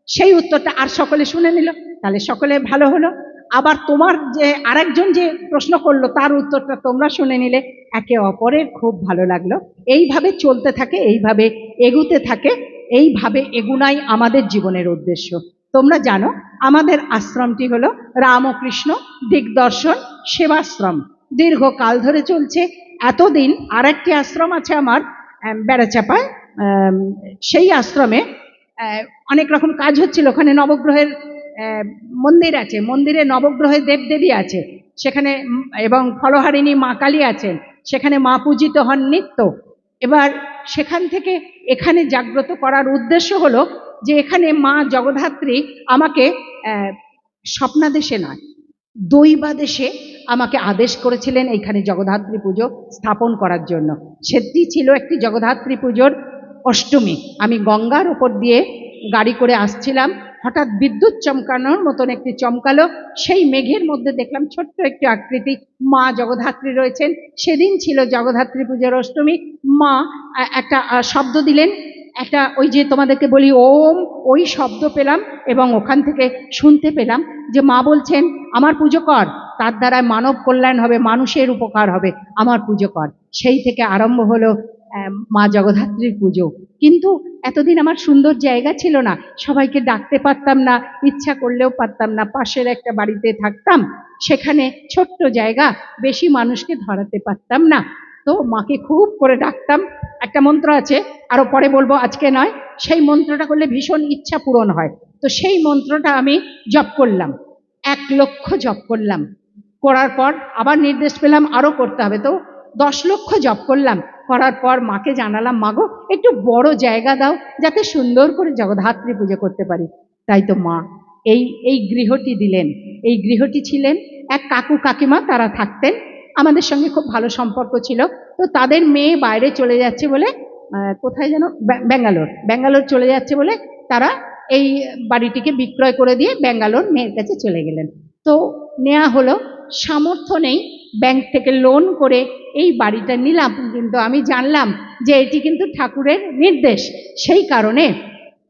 সেই উত্তরটা আর সকলে শুনে নিল, তাহলে সকলে ভালো হলো। আবার তোমার যে আরেকজন যে প্রশ্ন করলো তার উত্তরটা তোমরা শুনে নিলে, একে অপরের খুব ভালো লাগলো। এইভাবে চলতে থাকে, এইভাবে এগুতে থাকে, এইভাবে এগুনাই আমাদের জীবনের উদ্দেশ্য। তোমরা জানো আমাদের আশ্রমটি হলো রামকৃষ্ণ দিগদর্শন সেবাশ্রম, দীর্ঘকাল ধরে চলছে। এতদিন আরেকটি আশ্রম আছে আমার বেড়াচাপায়, সেই আশ্রমে অনেক রকম কাজ হচ্ছিল। ওখানে নবগ্রহের মন্দির আছে, মন্দিরে নবগ্রহের দেবদেবী আছে সেখানে, এবং ফলহারিণী মা কালী আছেন সেখানে, মা পূজিত হন নিত্য। এবার সেখান থেকে এখানে জাগ্রত করার উদ্দেশ্য হলো যে এখানে মা জগদ্ধাত্রী আমাকে স্বপ্নাদেশে নয়, দৈবাদেশে আমাকে আদেশ করেছিলেন এইখানে জগদ্ধাত্রী পুজো স্থাপন করার জন্য। সেটি ছিল একটি জগদ্ধাত্রী পুজোর অষ্টমী। আমি গঙ্গার ওপর দিয়ে গাড়ি করে আসছিলাম, হঠাৎ বিদ্যুৎ চমকানোর মতন একটি চমকালো। সেই মেঘের মধ্যে দেখলাম ছোট্ট একটি আকৃতি, মা জগদ্ধাত্রী রয়েছেন। সেদিন ছিল জগদ্ধাত্রী পুজোর অষ্টমী। মা একটা শব্দ দিলেন, একটা ওই যে তোমাদেরকে বলি ওম, ওই শব্দ পেলাম এবং ওখান থেকে শুনতে পেলাম যে মা বলছেন আমার পুজো কর, তার দ্বারা মানব কল্যাণ হবে, মানুষের উপকার হবে, আমার পুজো কর। সেই থেকে আরম্ভ হলো মা জগদ্ধাত্রীর পুজো। কিন্তু এতদিন আমার সুন্দর জায়গা ছিল না, সবাইকে ডাকতে পারতাম না, ইচ্ছা করলেও পারতাম না। পাশের একটা বাড়িতে থাকতাম, সেখানে ছোট্ট জায়গা, বেশি মানুষকে ধরাতে পারতাম না। তো মাকে খুব করে ডাকতাম। একটা মন্ত্র আছে, আরো পরে বলবো, আজকে নয়। সেই মন্ত্রটা করলে ভীষণ ইচ্ছা পূরণ হয়। তো সেই মন্ত্রটা আমি জপ করলাম, 1 লক্ষ জপ করলাম। করার পর আবার নির্দেশ পেলাম আরো করতে হবে, তো 10 লক্ষ জপ করলাম। করার পর মাকে জানালাম, মাগো একটু বড় জায়গা দাও যাতে সুন্দর করে জগদ্ধাত্রী পুজো করতে পারি। তাই তো মা এই গৃহটি দিলেন। এই গৃহটি ছিলেন এক কাকু কাকিমা, তারা থাকতেন, আমাদের সঙ্গে খুব ভালো সম্পর্ক ছিল। তো তাদের মেয়ে বাইরে চলে যাচ্ছে বলে, কোথায় যেন, ব্যাঙ্গালোর চলে যাচ্ছে বলে তারা এই বাড়িটিকে বিক্রয় করে দিয়ে ব্যাঙ্গালোর মেয়ের কাছে চলে গেলেন। তো নেওয়া হলো, সামর্থ্য নেই, ব্যাংক থেকে লোন করে এই বাড়িটা নিলাম। কিন্তু আমি জানলাম যে এটি কিন্তু ঠাকুরের নির্দেশ, সেই কারণে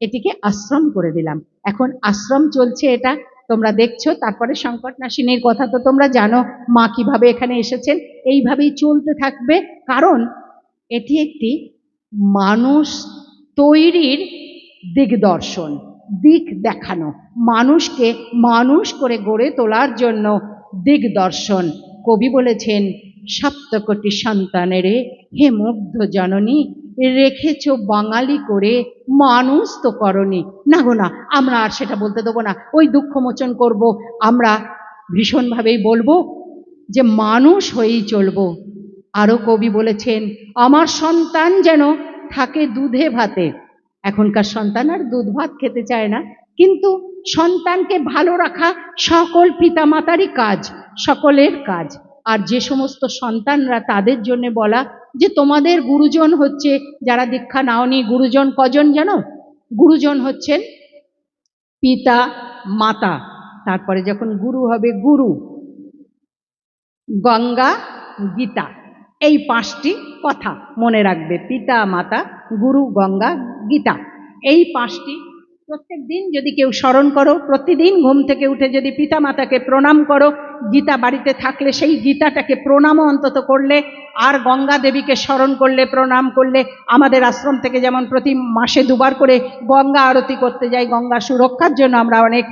এটিকে আশ্রম করে দিলাম। এখন আশ্রম চলছে, এটা তোমরা দেখছো। তারপরে সংকটনাশিনীর কথা তো তোমরা জানো, মা কিভাবে এখানে এসেছেন। এইভাবেই চলতে থাকবে, কারণ এটি একটি মানুষ তৈরির দিগদর্শন, দিক দেখানো, মানুষকে মানুষ করে গড়ে তোলার জন্য দিগদর্শন। কবি বলেছেন, সপ্তকোটি সন্তানেরে হে মুগ্ধ জননী, রেখেছ বাঙালি করে মানুষ তো করনি। না গো না, আমরা আর সেটা বলতে দেবো না, ওই দুঃখ মোচন করব। আমরা ভীষণভাবেই বলবো যে মানুষ হয়েই চলবো। আরো কবি বলেছেন, আমার সন্তান যেন থাকে দুধে ভাতে। এখনকার সন্তান আর দুধ ভাত খেতে চায় না, কিন্তু সন্তানকে ভালো রাখা সকল পিতামাতারই কাজ, সকলের কাজ। আর যে সমস্ত সন্তানরা, তাদের জন্য বলা যে তোমাদের গুরুজন হচ্ছে, যারা দীক্ষা নাওনি, গুরুজন কজন জানো? গুরুজন হচ্ছেন পিতা মাতা, তারপরে যখন গুরু হবে গুরু, গঙ্গা, গীতা। এই 5টি কথা মনে রাখবে, পিতা মাতা, গুরু, গঙ্গা, গীতা। এই 5টি প্রত্যেক দিন যদি কেউ স্মরণ করো, প্রতিদিন ঘুম থেকে উঠে যদি পিতা মাতাকে প্রণাম করো, গীতা বাড়িতে থাকলে সেই গীতাটাকে প্রণামও অন্তত করলে, আর গঙ্গা দেবীকে স্মরণ করলে, প্রণাম করলে, আমাদের আশ্রম থেকে যেমন প্রতি মাসে 2 বার করে গঙ্গা আরতি করতে যাই, গঙ্গা সুরক্ষার জন্য আমরা অনেক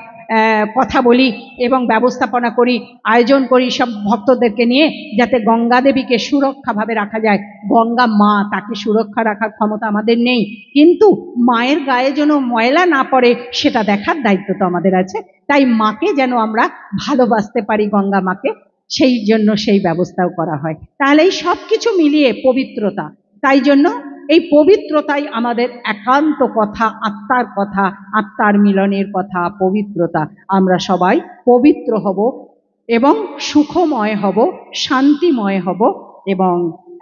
কথা বলি এবং ব্যবস্থাপনা করি, আয়োজন করি সব ভক্তদেরকে নিয়ে, যাতে গঙ্গা দেবীকে সুরক্ষাভাবে রাখা যায়। গঙ্গা মা, তাকে সুরক্ষা রাখার ক্ষমতা আমাদের নেই, কিন্তু মায়ের গায়ে যেন ময়লা না পড়ে সেটা দেখার দায়িত্ব তো আমাদের আছে। তাই মাকে যেন আমরা ভালোবাসতে পারি, গঙ্গা মাকে, সেই জন্য সেই ব্যবস্থাও করা হয়। তাহলে এই সব কিছু মিলিয়ে পবিত্রতা, তাই জন্য এই পবিত্রতাই আমাদের একান্ত কথা, আত্মার কথা, আত্মার মিলনের কথা, পবিত্রতা। আমরা সবাই পবিত্র হব এবং সুখময় হব, শান্তিময় হব এবং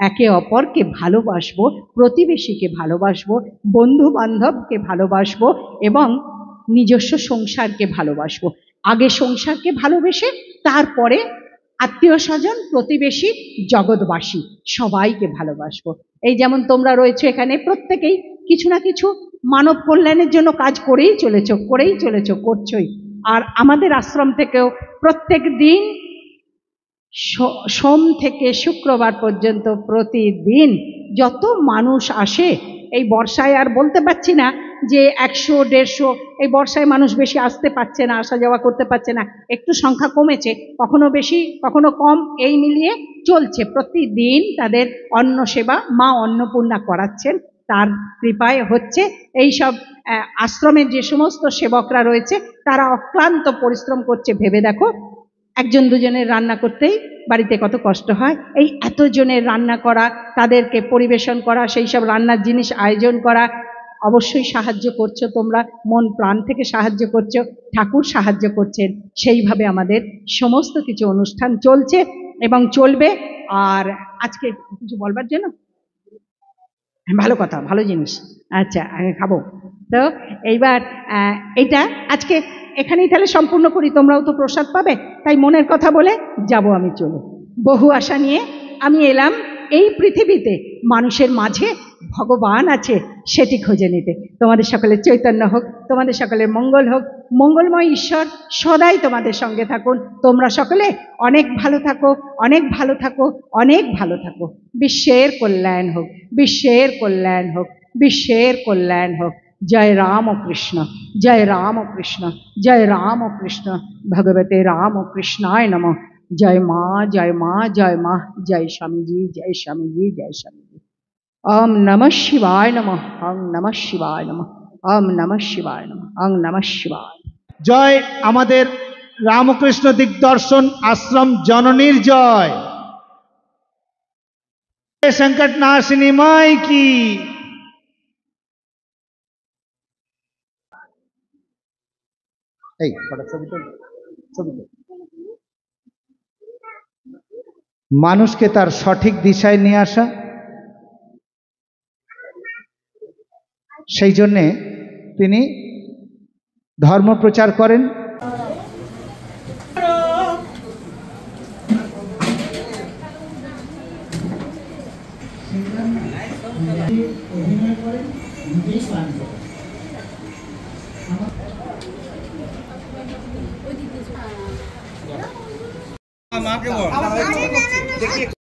একে অপরকে ভালোবাসবো, প্রতিবেশীকে ভালোবাসবো, বন্ধু বান্ধবকে ভালোবাসবো এবং নিজস্ব সংসারকে ভালোবাসবো। আগে সংসারকে ভালোবেসে তারপরে আত্মীয় স্বজন, প্রতিবেশী, জগৎবাসী সবাইকে ভালোবাসবো। এই যেমন তোমরা রয়েছো এখানে, প্রত্যেকেই কিছু না কিছু মানব কল্যাণের জন্য কাজ করেই চলেছো, করছোই। আর আমাদের আশ্রম থেকেও প্রত্যেক দিন সোম থেকে শুক্রবার পর্যন্ত প্রতিদিন যত মানুষ আসে, এই বর্ষায় আর বলতে পারছি না যে 100-150, এই বর্ষায় মানুষ বেশি আসতে পারছে না, আসা যাওয়া করতে পারছে না, একটু সংখ্যা কমেছে, কখনো বেশি কখনো কম, এই মিলিয়ে চলছে। প্রতিদিন তাদের অন্ন সেবা মা অন্নপূর্ণা করাচ্ছেন, তার কৃপায় হচ্ছে। এই সব আশ্রমের যে সমস্ত সেবকরা রয়েছে তারা অক্লান্ত পরিশ্রম করছে। ভেবে দেখো, 1-2 জনের রান্না করতেই বাড়িতে কত কষ্ট হয়। এই এতজনের রান্না করা, তাদেরকে পরিবেশন করা, সেই সব রান্নার জিনিস আয়োজন করা। অবশ্যই সাহায্য করছো তোমরা, মন প্রাণ থেকে সাহায্য করছো, ঠাকুর সাহায্য করছেন। সেইভাবে আমাদের সমস্ত কিছু অনুষ্ঠান চলছে এবং চলবে। আর আজকে কিছু বলবার জন্য ভালো কথা, ভালো জিনিস, আচ্ছা আমি খাবো তো। এইবার এইটা আজকে এখানেই তাহলে সম্পূর্ণ করি, তোমরাও তো প্রসাদ পাবে। তাই মনের কথা বলে যাব আমি চলে। বহু আশা নিয়ে আমি এলাম এই পৃথিবীতে, মানুষের মাঝে ভগবান আছে সেটি খুঁজে নিতে। তোমাদের সকলের চৈতন্য হোক, তোমাদের সকলের মঙ্গল হোক, মঙ্গলময় ঈশ্বর সদাই তোমাদের সঙ্গে থাকুন। তোমরা সকলে অনেক ভালো থাকো, অনেক ভালো থাকো, অনেক ভালো থাকো। বিশ্বের কল্যাণ হোক, বিশ্বের কল্যাণ হোক, বিশ্বের কল্যাণ হোক। জয় রাম কৃষ্ণ, জয় রাম কৃষ্ণ, জয় রাম কৃষ্ণ। ভগবতে রাম কৃষ্ণায় নমঃ। জয় মা, জয় মা, জয় মা। জয় স্বামীজি, জয় স্বামীজি, জয় স্বামীজি। ওম নমঃ শিবায় নমঃ, ওম নমঃ শিবায় নমঃ, ওম নমঃ শিবায় নমঃ, ওম নমঃ শিবায়। জয় আমাদের রামকৃষ্ণ দিগদর্শন আশ্রম জননীর জয়। সংকট নাশিনী মাই কি। এই মানুষকে তার সঠিক দিশায় নিয়ে আসা, সেই জন্যে তিনি ধর্ম প্রচার করেন। আমাকে বল